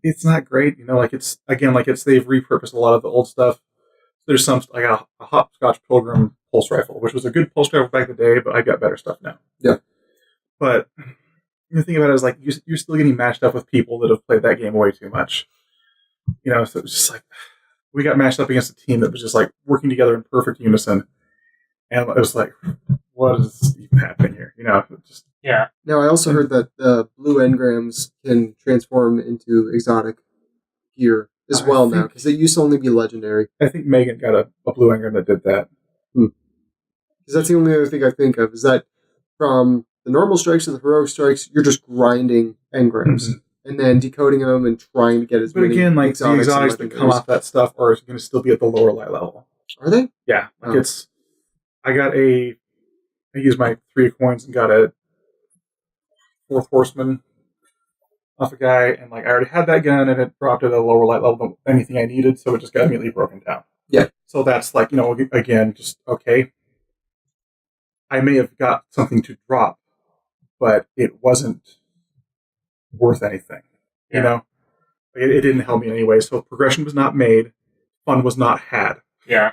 it's not great, it's they've repurposed a lot of the old stuff. There's some, like a Hopscotch Pilgrim pulse rifle, which was a good pulse rifle back in the day, but I got better stuff now. Yeah. But the thing about it is like, you're still getting matched up with people that have played that game way too much. So it was just like, we got matched up against a team that was just like working together in perfect unison. And it was like, what is even happening here? Just. Yeah. Now, I also heard that blue engrams can transform into exotic gear as well now, because it used to only be legendary. I think Megan got a blue engram that did that. Because that's the only other thing I think of, is that from the normal strikes to the heroic strikes, you're just grinding engrams. And then decoding them and trying to get as many. But again, like the exotics that come off that stuff are going to still be at the lower light level. Are they? Yeah. I used my 3 coins and got a 4th horseman off a guy, and like I already had that gun and it dropped at a lower light level than anything I needed, so it just got immediately broken down. Yeah. So that's like, again, just okay. I may have got something to drop, but it wasn't worth anything. Yeah. It didn't help me in any way. So progression was not made, fun was not had. Yeah.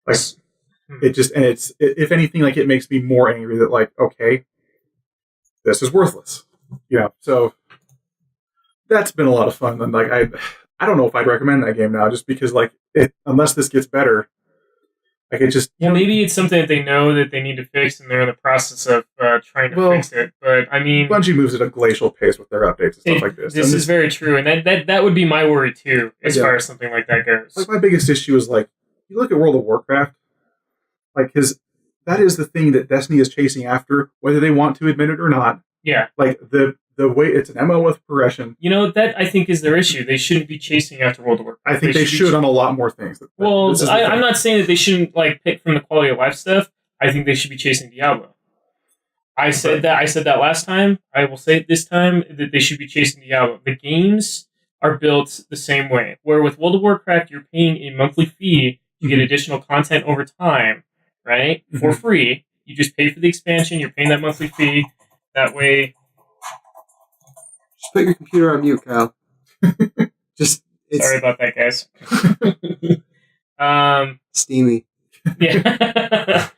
Like it just, and if anything, like it makes me more angry that like, okay, this is worthless. So that's been a lot of fun. And like I don't know if I'd recommend that game now, just because like unless this gets better, like it just. Well, maybe it's something that they know that they need to fix, and they're in the process of trying to fix it. But I mean, Bungie moves at a glacial pace with their updates and stuff like this. This is very true, and that would be my worry too, as far as something like that goes. Like my biggest issue is like, you look at World of Warcraft, like because that is the thing that Destiny is chasing after, whether they want to admit it or not. Yeah. Like the way it's an MMO with progression. That I think is their issue. They shouldn't be chasing after World of Warcraft. I think they should on a lot more things. I'm not saying that they shouldn't like pick from the quality of life stuff. I think they should be chasing Diablo. I said that last time. I will say it this time, that they should be chasing Diablo. The games are built the same way. Where with World of Warcraft, you're paying a monthly fee to get additional content over time, right? For free. You just pay for the expansion. You're paying that monthly fee. That way. Just put your computer on mute, Kyle. Sorry about that, guys. Steamy. Yeah.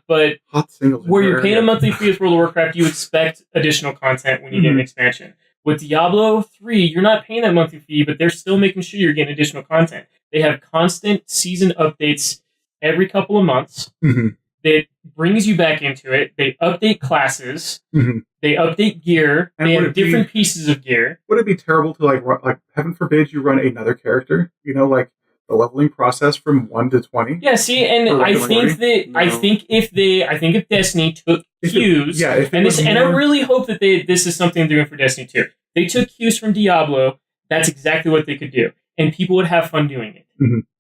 But Hot singles where you're rare, paying yeah. a monthly fee with World of Warcraft, you expect additional content when you get an expansion. With Diablo 3, you're not paying that monthly fee, but they're still making sure you're getting additional content. They have constant season updates every couple of months. That brings you back into it. They update classes. They update gear. And they would have it be- different pieces of gear. Would it be terrible to like heaven forbid you run another character? You know, like the leveling process from 1 to 20. Yeah, see, and Or I like think that No. I think if Destiny took cues, if it and was and I more- really hope that this is something they're doing for Destiny 2. They took cues from Diablo. That's exactly what they could do, and people would have fun doing it.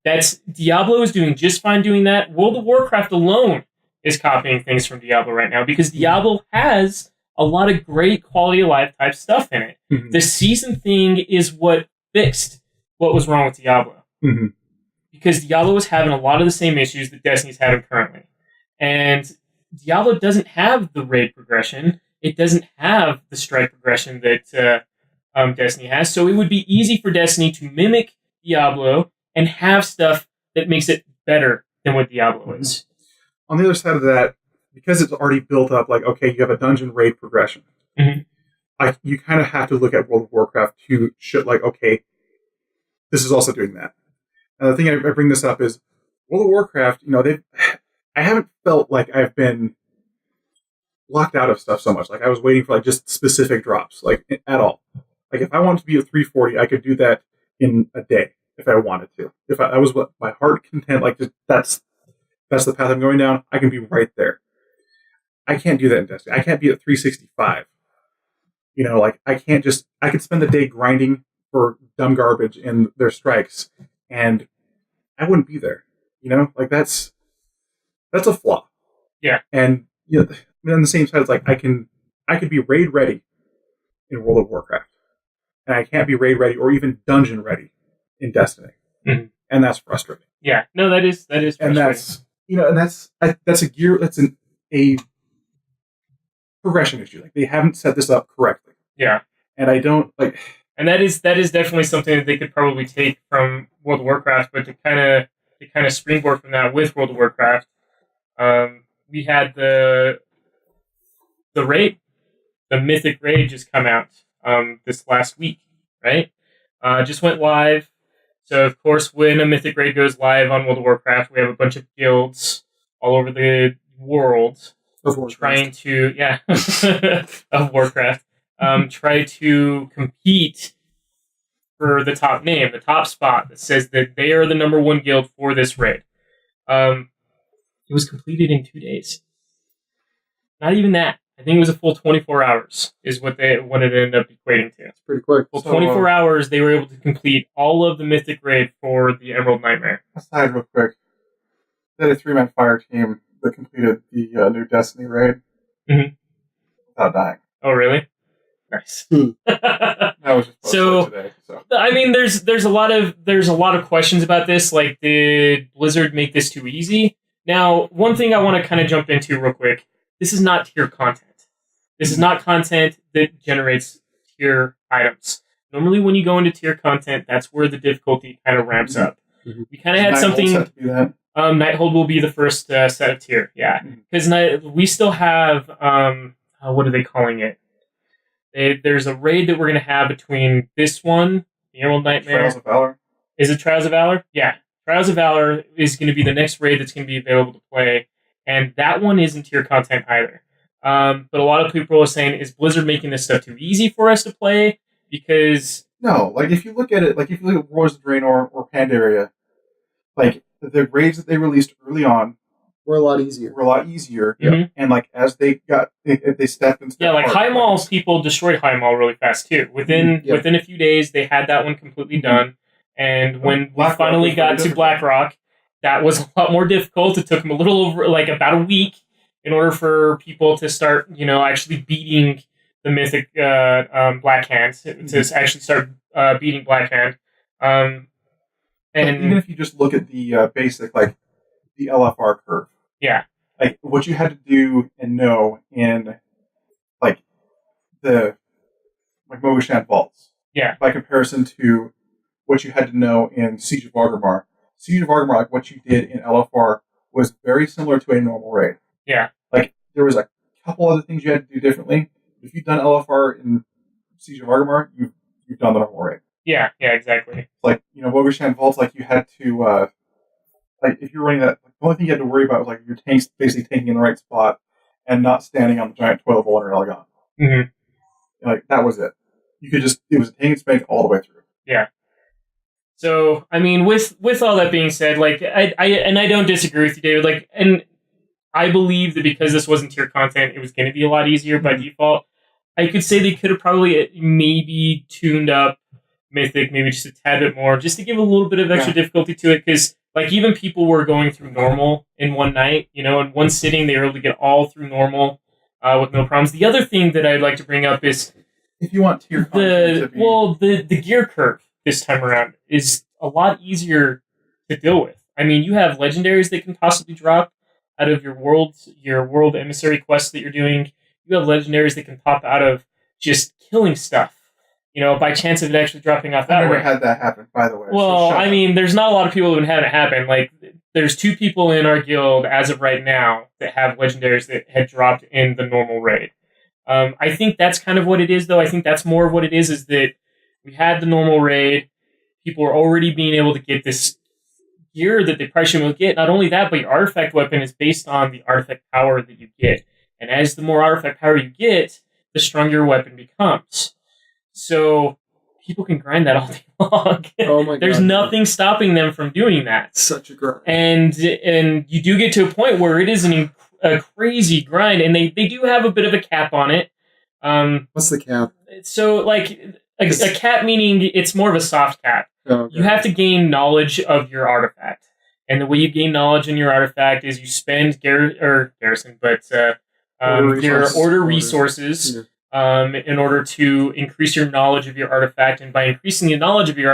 That's Diablo is doing just fine doing that. World of Warcraft alone is copying things from Diablo right now because Diablo has a lot of great quality of life type stuff in it. The season thing is what fixed what was wrong with Diablo. Because Diablo was having a lot of the same issues that Destiny's having currently. And Diablo doesn't have the raid progression. It doesn't have the strike progression that Destiny has. So it would be easy for Destiny to mimic Diablo and have stuff that makes it better than what Diablo is. On the other side of that, because it's already built up, like, okay, you have a dungeon raid progression. Like, you kind of have to look at World of Warcraft to show, like, okay, this is also doing that. And the thing I bring this up is World of Warcraft, you know, I haven't felt like I've been locked out of stuff so much. Like, I was waiting for, like, just specific drops, like, at all. Like, if I wanted to be at 340, I could do that in a day if I wanted to. If I was my heart content, like, that's the path I'm going down, I can be right there. I can't do that in Destiny. I can't be at 365. You know, like, I could spend the day grinding for dumb garbage in their strikes, and I wouldn't be there. You know, like, that's a flaw. Yeah. And, you know, on the same side, it's like, I could be raid ready in World of Warcraft, and I can't be raid ready or even dungeon ready in Destiny. And that's frustrating. Yeah. No, that is frustrating. And that's, you know, and that's a progression issue. Like, they haven't set this up correctly. Yeah. And I don't like. And that is definitely something that they could probably take from World of Warcraft, but to kind of springboard from that with World of Warcraft, we had the raid, the Mythic raid just come out this last week, right? Just went live. So of course, when a Mythic raid goes live on World of Warcraft, we have a bunch of guilds all over the world trying to of Warcraft. Try to compete for the top name, the top spot that says that they are the number one guild for this raid. It was completed in 2 days. Not even that. I think it was a full 24 hours is what it ended up equating to. It's pretty quick. Well, 24 hours, they were able to complete all of the Mythic raid for the Emerald Nightmare. Aside real quick, they had a 3-man fire team that completed the new Destiny raid without dying. Oh, really? Nice. That was just So, today. So I mean, there's a lot of questions about this. Like, did Blizzard make this too easy? Now, one thing I want to kind of jump into real quick. This is not tier content. This is not content that generates tier items. Normally, when you go into tier content, that's where the difficulty kind of ramps up. We kind of had something. Nighthold will be the first set of tier, yeah, because we still have what are they calling it? There's a raid that we're going to have between this one, the Emerald Nightmare. Trials of Valor. Is it Trials of Valor? Yeah. Trials of Valor is going to be the next raid that's going to be available to play, and that one isn't tier content either. But a lot of people are saying, is Blizzard making this stuff too easy for us to play? Because... No, like, if you look at it, like, if you look at Wars of Draenor or Pandaria, like, the raids that they released early on were a lot easier. And, like, as they stepped into... Yeah, like, High Maul, people destroyed High Maul really fast, too. Within a few days, they had that one completely done. And when we finally got to Blackrock, that was a lot more difficult. It took them a little over, like, about a week in order for people to start, actually beating the Mythic Blackhand, to actually start beating Blackhand. And even if you just look at the basic, like, the LFR curve. Yeah. Like, what you had to do and know in, like, the Mogashan Vaults. Yeah. By comparison to what you had to know in Siege of Argamar. Siege of Argamar, like, what you did in LFR was very similar to a normal raid. Yeah. Like, there was a couple other things you had to do differently. If you've done LFR in Siege of Argamar, you've done the normal raid. Yeah, exactly. Like, Bogoshtan Vaults, like, you had to, like, if you're running that, the only thing you had to worry about was, like, your tanks basically taking in the right spot and not standing on the giant toilet bowl in your Elegon. Mm-hmm. Like, that was it. It was a tank and spank all the way through. Yeah. So, I mean, with all that being said, like, I don't disagree with you, David, like, and I believe that because this wasn't tier content, it was going to be a lot easier by default. I could say they could have probably maybe tuned up Mythic maybe just a tad bit more, just to give a little bit of extra difficulty to it, because, like, even people were going through normal in one night, in one sitting, they were able to get all through normal with no problems. The other thing that I'd like to bring up is, if you want tier content the gear curve this time around is a lot easier to deal with. I mean, you have legendaries that can possibly drop out of your world emissary quests that you're doing. You have legendaries that can pop out of just killing stuff, by chance of it actually dropping off that way. I've never had that happen, by the way. Well, I mean, there's not a lot of people who have had it happen. Like, there's 2 people in our guild as of right now that have legendaries that had dropped in the normal raid. I think that's kind of what it is, though. I think that's more of what it is that we had the normal raid. People are already being able to get this gear that they probably shouldn't be able to get. Not only that, but your artifact weapon is based on the artifact power that you get. And as the more artifact power you get, the stronger your weapon becomes. So people can grind that all day long. Oh my God. There's nothing stopping them from doing that. Such a grind. And you do get to a point where it is a crazy grind, and they do have a bit of a cap on it. What's the cap? So, like, a cap meaning it's more of a soft cap. Oh, okay. You have to gain knowledge of your artifact. And the way you gain knowledge in your artifact is you spend your order resources in order to increase your knowledge of your artifact. And by increasing the knowledge of your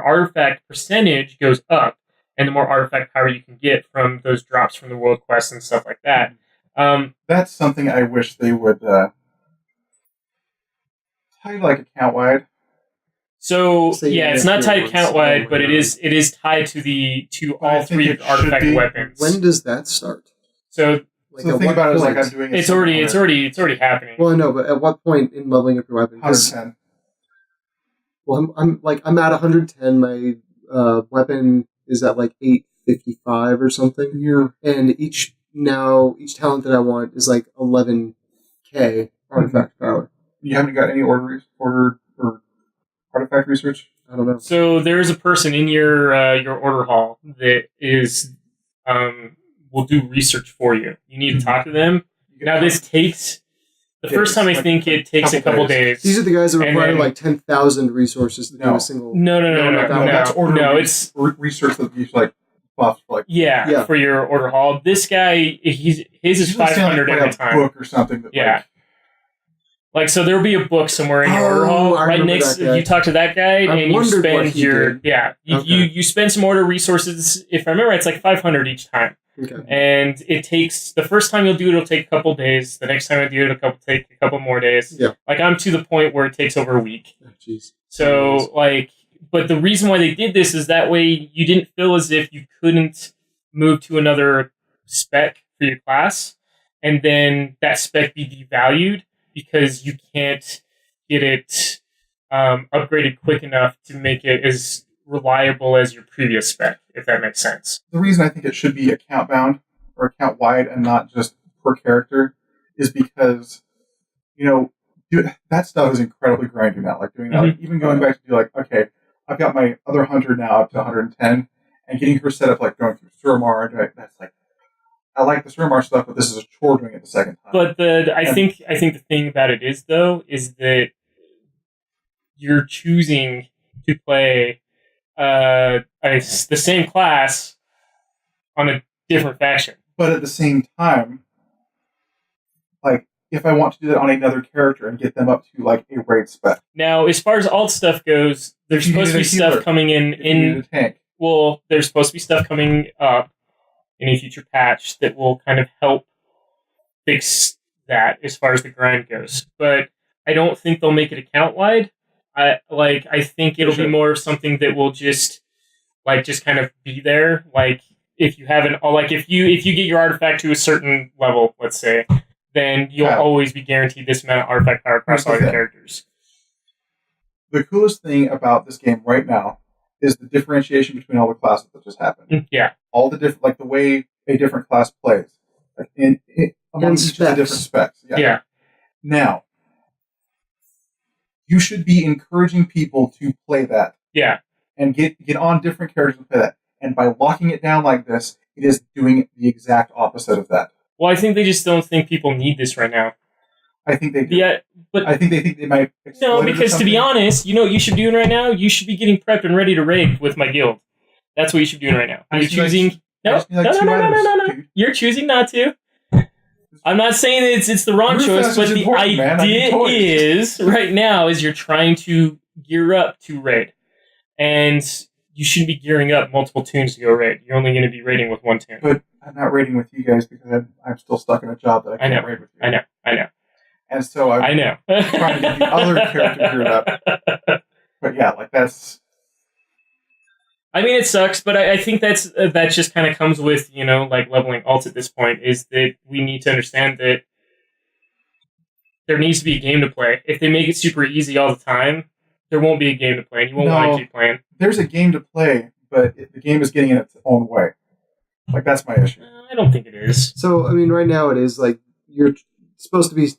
artifact percentage goes up. And the more artifact power you can get from those drops from the world quests and stuff like that. That's something I wish they would tie like account-wide. So it's not tied account-wide, but it is tied to all 3 artifact weapons. When does that start? So the thing about it is, like, I'm doing it's already happening. Well, I know, but at what point in leveling up your weapon? 110. Well, I'm at 110. My weapon is at like 855 or something. Yeah. And each talent that I want is like 11k artifact power. You haven't got any order or artifact research? I don't know. So there's a person in your order hall that is will do research for you. You need to talk to them. Now this takes the first time I think it takes a couple days. These are the guys that require like 10,000 resources to do a single. No. That's order. No, it's research that you like buff like. Yeah, for your order hall. This guy, his is 500 every time. Book or something. That, Like, so there'll be a book somewhere in your order hall. Right next, you talk to that guy, and you spend you spend some order resources. If I remember, it's like 500 each time. Okay. And it takes, the first time you'll do it, it'll take a couple days. The next time I do it, it'll take a couple more days. Yeah. Like, I'm to the point where it takes over a week. Oh, jeez. So, like, but the reason why they did this is that way you didn't feel as if you couldn't move to another spec for your class, and then that spec be devalued because you can't get it upgraded quick enough to make it as reliable as your previous spec, if that makes sense. The reason I think it should be account bound or account wide and not just per character is because, that stuff is incredibly grindy now. Like doing that, like even going back to do like, okay, I've got my other 100 now up to 110, and getting her set up like going through Suramar, that's like, I like the Suramar stuff, but this is a chore doing it the second time. But I think the thing about it is that you're choosing to play the same class on a different faction. But at the same time, like, if I want to do that on another character and get them up to, like, a raid spec. Now, as far as alt stuff goes, there's supposed to be stuff coming in tank. Well, there's supposed to be stuff coming up in a future patch that will kind of help fix that as far as the grind goes. But I don't think they'll make it account-wide. I think it'll be more of something that will just kind of be there. Like, if you haven't, like if you get your artifact to a certain level, let's say, then you'll always be guaranteed this amount of artifact power across all your characters. The coolest thing about this game right now is the differentiation between all the classes that just happened. Yeah. All the different, like the way a different class plays, like among each of the different specs. Yeah. Now, you should be encouraging people to play that. Yeah. And get on different characters and play that. And by locking it down like this, it is doing the exact opposite of that. Well, I think they just don't think people need this right now. I think they do. Yeah, but I think they might. No, because to be honest, you know what you should be doing right now? You should be getting prepped and ready to raid with my guild. That's what you should be doing right now. You're choosing. No. You're choosing not to. I'm not saying it's the wrong choice, but the idea is right now is you're trying to gear up to raid, and you shouldn't be gearing up multiple tunes to go raid. You're only going to be raiding with one tune. But I'm not raiding with you guys because I'm still stuck in a job that I can't raid with you. I know. And so I'm trying to get the other character geared up. But yeah, like that's. I mean, it sucks, but I think that just kind of comes with, you know, like leveling alts at this point, is that we need to understand that there needs to be a game to play. If they make it super easy all the time, there won't be a game to play, and you won't want to keep playing. There's a game to play, but the game is getting in its own way. Like, that's my issue. I don't think it is. So, I mean, right now it is, like, you're supposed to be...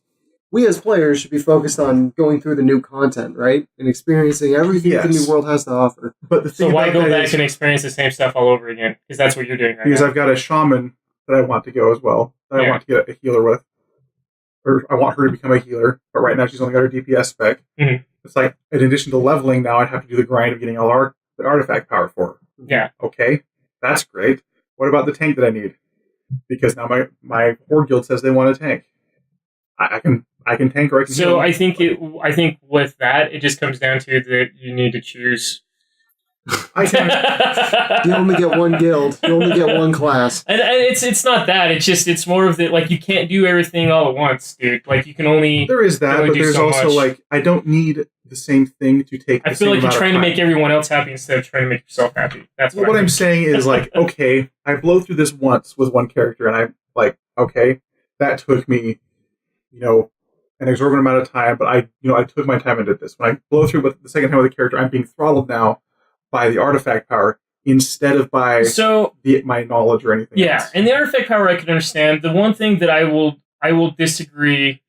We as players should be focused on going through the new content, right? And experiencing everything the new world has to offer. But the thing so why go back and experience the same stuff all over again? Because that's what you're doing right now. Because I've got a shaman that I want to go as well. That I want to get a healer with. Or I want her to become a healer. But right now she's only got her DPS spec. Mm-hmm. It's like, in addition to leveling, now I'd have to do the grind of getting all the artifact power for her. Yeah. Okay, that's great. What about the tank that I need? Because now my horde guild says they want a tank. I can tank or I can heal. So I think with that, it just comes down to that you need to choose. You only get one guild. You only get one class. And it's not that. It's more of the, like, you can't do everything all at once, dude. Like, you can only. There is that, but there's so also much. Like, I don't need the same thing to take. I feel like you're trying to make everyone else happy instead of trying to make yourself happy. That's what I'm saying is, like, okay, I blow through this once with one character, and I'm like, okay, that took me, you know, an exorbitant amount of time, but I took my time and did this. When I blow through the second time with a character, I'm being throttled now by the artifact power instead of by my knowledge or anything else. Yeah, and the artifact power I can understand. The one thing that I will disagree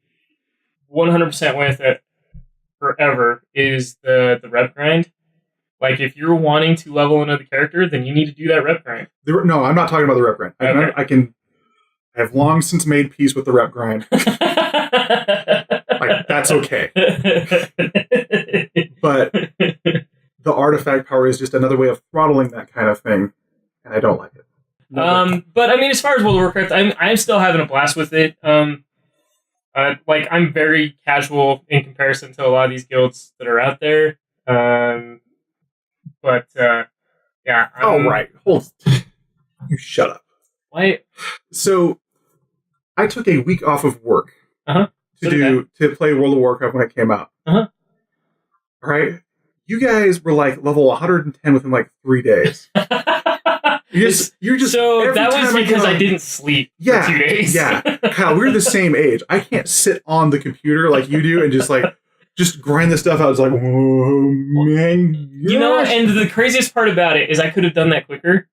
100% with it forever is the rep grind. Like, if you're wanting to level another character, then you need to do that rep grind. No, I'm not talking about the rep grind. Okay. I have long since made peace with the rep grind. Like, that's okay. But the artifact power is just another way of throttling that kind of thing, and I don't like it. But I mean, as far as World of Warcraft, I'm still having a blast with it. Like, I'm very casual in comparison to a lot of these guilds that are out there. Yeah. Oh, right. Hold. You shut up. Why? So, I took a week off of work to play World of Warcraft when it came out. All right? You guys were like level 110 within like 3 days. You're just so that was because I didn't sleep for 2 days. Yeah, Kyle, we're the same age. I can't sit on the computer like you do and just grind this stuff out. It's like, oh man, gosh. You know, and the craziest part about it is I could have done that quicker,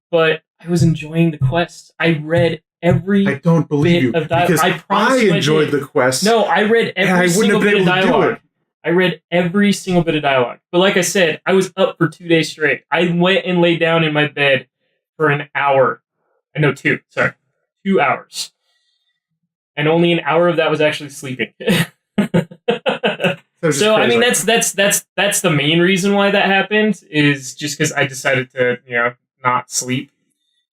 but I was enjoying the quest. I read every. I don't believe you because I enjoyed the quest. No, I read every single bit of dialogue. I read every single bit of dialogue. But like I said, I was up for 2 days straight. I went and laid down in my bed for an hour. No, 2. Sorry. 2 hours. And only an hour of that was actually sleeping. So I mean, that's the main reason why that happened, is just because I decided to, not sleep.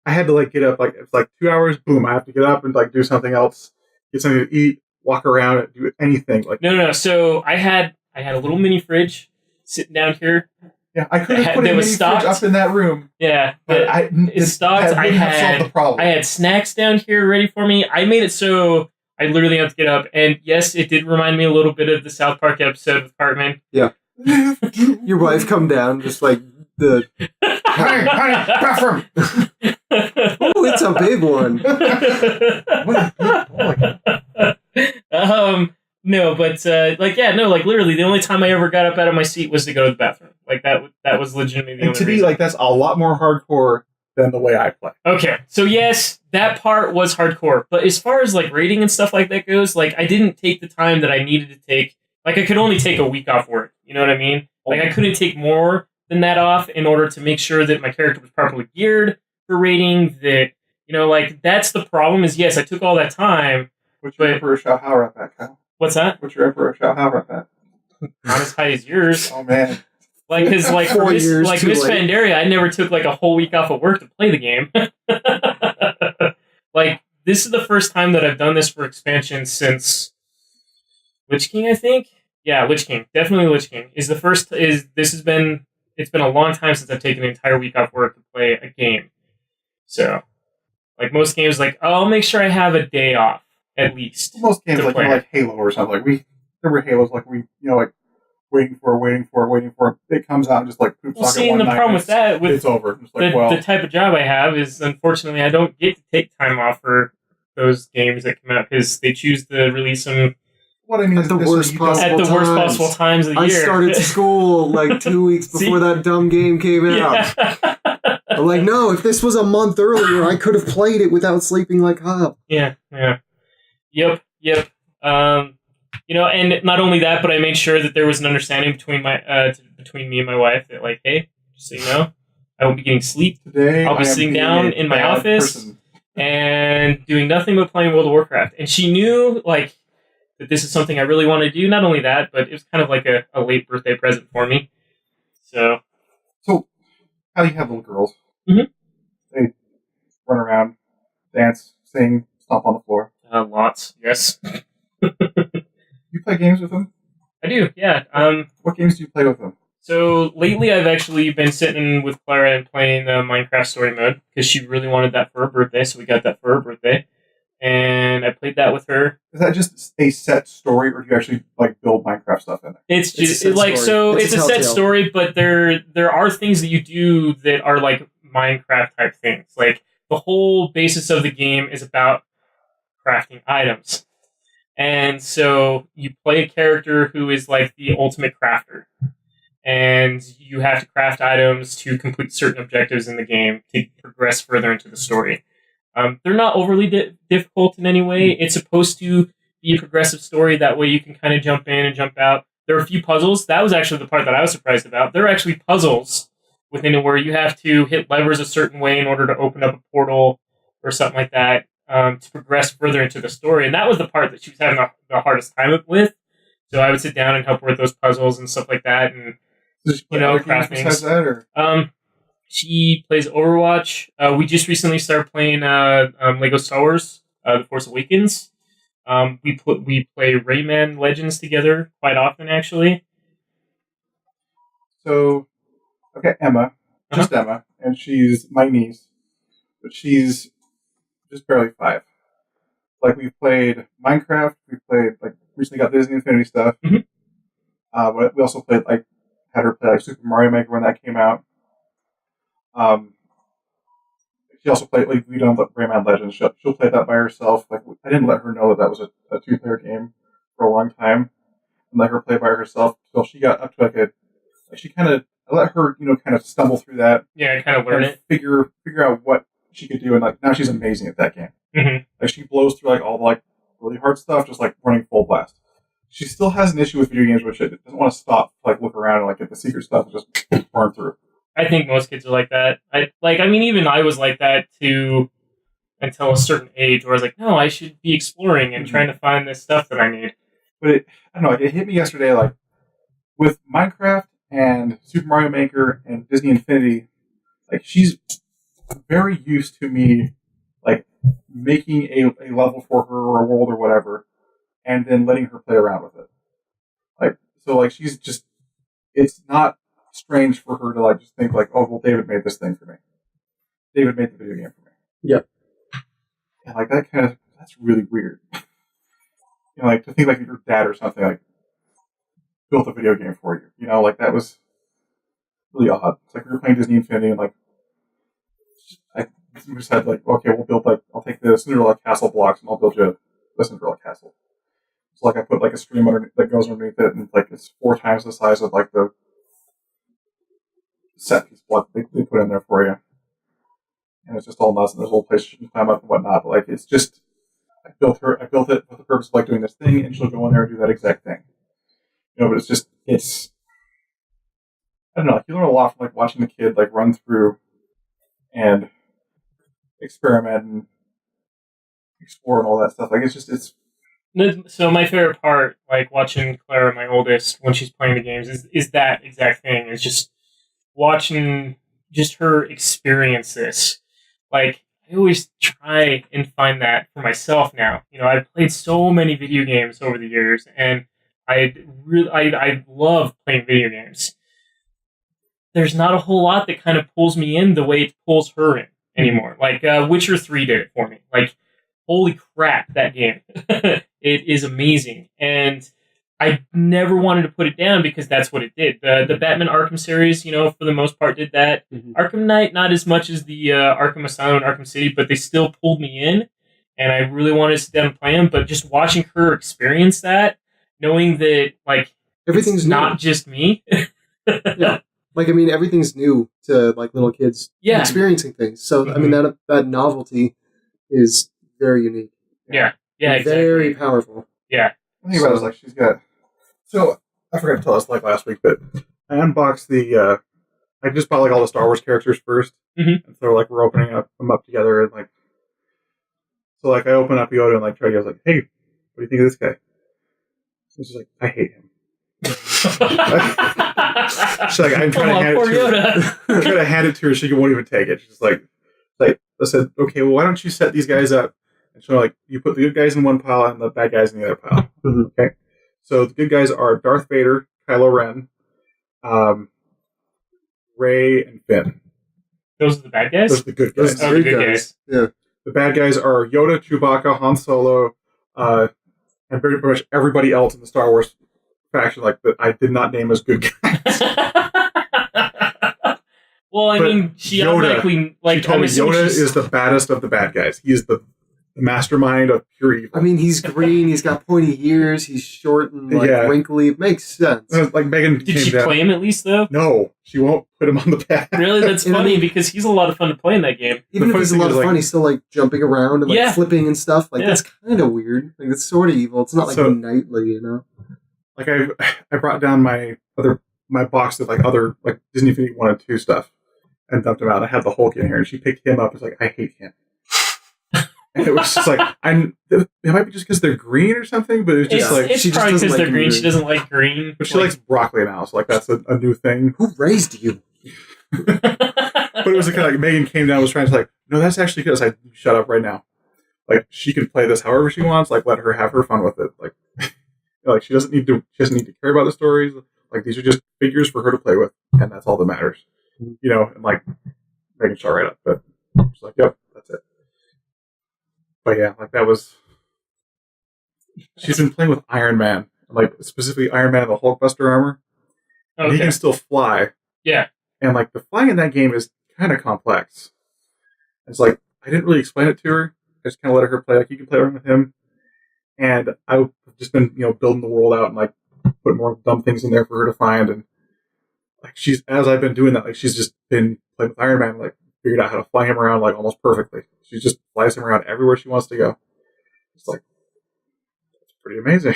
I had to get up, it's 2 hours, boom, I have to get up and do something else, get something to eat, walk around, do anything. No. So I had a little mini fridge sitting down here. Yeah, I could have put a mini fridge up in that room. Yeah, but it's stocked. I had snacks down here ready for me. I made it so I literally have to get up. And yes, it did remind me a little bit of the South Park episode with Cartman. Yeah. Your wife come down, just like the... honey, bathroom! Oh, it's a big one. What a big boy. No, but literally, the only time I ever got up out of my seat was to go to the bathroom. Like that was legitimately the And only to me, reason. like, that's a lot more hardcore than the way I play. Okay, so yes, that part was hardcore. But as far as like rating and stuff like that goes, like I didn't take the time that I needed to take. Like I could only take a week off work. You know what I mean? Like I couldn't take more than that off in order to make sure that my character was properly geared for rating. That like that's the problem. Is yes, I took all that time. What's your Emperor Shao Hao rep at, Kyle? What's that? What's your Emperor Shao Hao rep at? Not as high as yours. Oh man. Like, because like 4 Miss years too late. Pandaria, I never took like a whole week off of work to play the game. Like, this is the first time that I've done this for expansion since Lich King, I think. Yeah, Lich King, definitely Lich King is the first. It's been a long time since I've taken an entire week off work to play a game. So, like most games, like I'll make sure I have a day off at least. Most games, like like Halo or something. Like we remember Halo's like like. Waiting for it. It comes out and just like poops. Well, see, and the problem with that, with it's over. It's like, the type of job I have is, unfortunately, I don't get to take time off for those games that come out because they choose to release them. What I mean is the worst possible times of the year. I started school like 2 weeks before that dumb game came out. Yeah. I'm like, no, if this was a month earlier, I could have played it without sleeping like hell. Yeah. Yep. And not only that, but I made sure that there was an understanding between me and my wife that, like, hey, just so you know, I won't be getting sleep. Today, I'll be sitting down in my office and doing nothing but playing World of Warcraft. And she knew, like, that this is something I really want to do. Not only that, but it was kind of like a late birthday present for me. So how do you have little girls? Mm-hmm. They run around, dance, sing, stomp on the floor. Lots, yes. You play games with them? I do, yeah. What games do you play with them? So lately, I've actually been sitting with Clara and playing Minecraft Story Mode because she really wanted that for her birthday, so we got that for her birthday, and I played that with her. Is that just a set story, or do you actually like build Minecraft stuff in it? It's just it's a set story, but there are things that you do that are like Minecraft type things. Like the whole basis of the game is about crafting items. And so you play a character who is like the ultimate crafter. And you have to craft items to complete certain objectives in the game to progress further into the story. They're not overly difficult in any way. It's supposed to be a progressive story. That way you can kind of jump in and jump out. There are a few puzzles. That was actually the part that I was surprised about. There are actually puzzles within it where you have to hit levers a certain way in order to open up a portal or something like that. To progress further into the story. And that was the part that she was having the hardest time with. So I would sit down and help her with those puzzles and stuff like that. And, craft things. Besides that, or? She plays Overwatch. We just recently started playing Lego Star Wars, The Force Awakens. We play Rayman Legends together quite often, actually. So, okay, Emma. Just Emma. And she's my niece. But she's just barely 5. Like, we've played Minecraft, recently got Disney Infinity stuff. Mm-hmm. But we also played, had her play, Super Mario Maker when that came out. She also played, we done Rayman Legends. She'll play that by herself. Like, I didn't let her know that was a 2-player game for a long time. And let her play by herself. So she got up to, I let her, kind of stumble through that. Yeah, kind of learn it. Figure out what she could do, and now she's amazing at that game. Mm-hmm. Like, she blows through all the really hard stuff, just running full blast. She still has an issue with video games, which it doesn't want to stop, look around and get the secret stuff and just burn through. I think most kids are like that. Even I was like that too until a certain age, where I was like, no, I should be exploring and trying to find this stuff that I need. But I don't know, it hit me yesterday, with Minecraft and Super Mario Maker and Disney Infinity, she's very used to me, making a level for her or a world or whatever, and then letting her play around with it. She's just, it's not strange for her to just think oh, well, David made this thing for me. David made the video game for me. Yep. And that's really weird. To think your dad or something built a video game for you. That was really odd. It's we were playing Disney Infinity and we said like, okay, we'll build like, I'll take the Cinderella castle blocks and I'll build you a Cinderella castle. So like I put like a stream underneath that goes underneath it, and like it's 4 times the size of like the set piece block they put in there for you. And it's just all nuts, and there's a whole place you can climb up and whatnot. But like, it's just I built it with the purpose of like doing this thing, and she'll go in there and do that exact thing. But it's I don't know. You learn a lot from like watching the kid like run through and experiment and explore and all that stuff. Like it's. So my favorite part, like watching Clara, my oldest, when she's playing the games, is that exact thing. It's just watching just her experience this. Like, I always try and find that for myself now. I've played so many video games over the years, and I love playing video games. There's not a whole lot that kind of pulls me in the way it pulls her in anymore. Like, Witcher 3 did it for me. Like, holy crap, that game. It is amazing. And I never wanted to put it down because that's what it did. The Batman Arkham series, for the most part did that. Mm-hmm. Arkham Knight, not as much as the Arkham Asylum and Arkham City, but they still pulled me in. And I really wanted to sit down and play them. But just watching her experience that, knowing that, like, everything's not just me. Yeah. Like, I mean, everything's new to, like, little kids experiencing things. So, mm-hmm. I mean, that novelty is very unique. Yeah. Yeah, exactly. Very powerful. Yeah. I think about it was like, she's got... So, I forgot to tell us, like, last week, but I unboxed the... I just bought, like, all the Star Wars characters first. Mm-hmm. And so, like, we're opening them up together, and, like... So, like, I open up Yoda and, like, try to go, like, hey, what do you think of this guy? And she's like, I hate him. She's like, I'm trying to hand it to her. She won't even take it. She's like, I said, okay, well, why don't you set these guys up? And so, like, you put the good guys in one pile and the bad guys in the other pile. Mm-hmm. Okay. So the good guys are Darth Vader, Kylo Ren, Rey, and Finn. Those are the bad guys? Those are the good guys. Oh, the good guys. Yeah. The bad guys are Yoda, Chewbacca, Han Solo, and pretty much everybody else in the Star Wars faction, like, that I did not name as good guys. Well, I mean, she automatically, like, she told me Yoda is the baddest of the bad guys. He is the mastermind of pure evil. I mean, he's green, he's got pointy ears, he's short and, like, wrinkly. It makes sense. Like, Megan Did she play him at least, though? No, she won't put him on the pad. Really? That's funny, because he's a lot of fun to play in that game. Even if he's a lot of fun, he's still, like, jumping around and, like, flipping and stuff. Like, that's kind of weird. Like, it's sort of evil. It's not, like, knightly, Like, I brought down my box of, like, other, like, Disney Infinity 1 and 2 stuff and dumped him out. I had the Hulk in here, and she picked him up. It's like, I hate him. And it was just like, it might be just because they're green or something, but it's just like... It's probably because they're green. She doesn't like green. But she likes broccoli now, so, like, that's a new thing. Who raised you? But it was kind of like, Megan came down and was trying to, like, no, that's actually because I shut up right now. Like, she can play this however she wants. Like, let her have her fun with it. Like, like, she doesn't need to care about the stories. Like, these are just figures for her to play with, and that's all that matters. And, like, Megan shut right up. But she's like, yep, that's it. But yeah, like, that was... She's been playing with Iron Man. Like, specifically Iron Man in the Hulkbuster armor. Okay. And he can still fly. Yeah. And, like, the flying in that game is kind of complex. It's like, I didn't really explain it to her. I just kind of let her play. Like, you can play around with him. And I've just been, building the world out and, like, putting more dumb things in there for her to find. And, like, as I've been doing that, like, she's just been playing with Iron Man, like, figured out how to fly him around, like, almost perfectly. She just flies him around everywhere she wants to go. It's like, it's pretty amazing.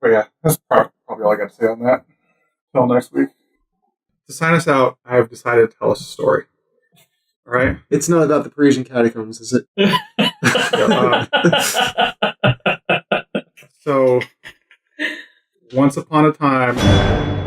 But yeah, that's probably all I got to say on that. Until next week. To sign us out, I have decided to tell us a story. All right? It's not about the Parisian catacombs, is it? So, once upon a time...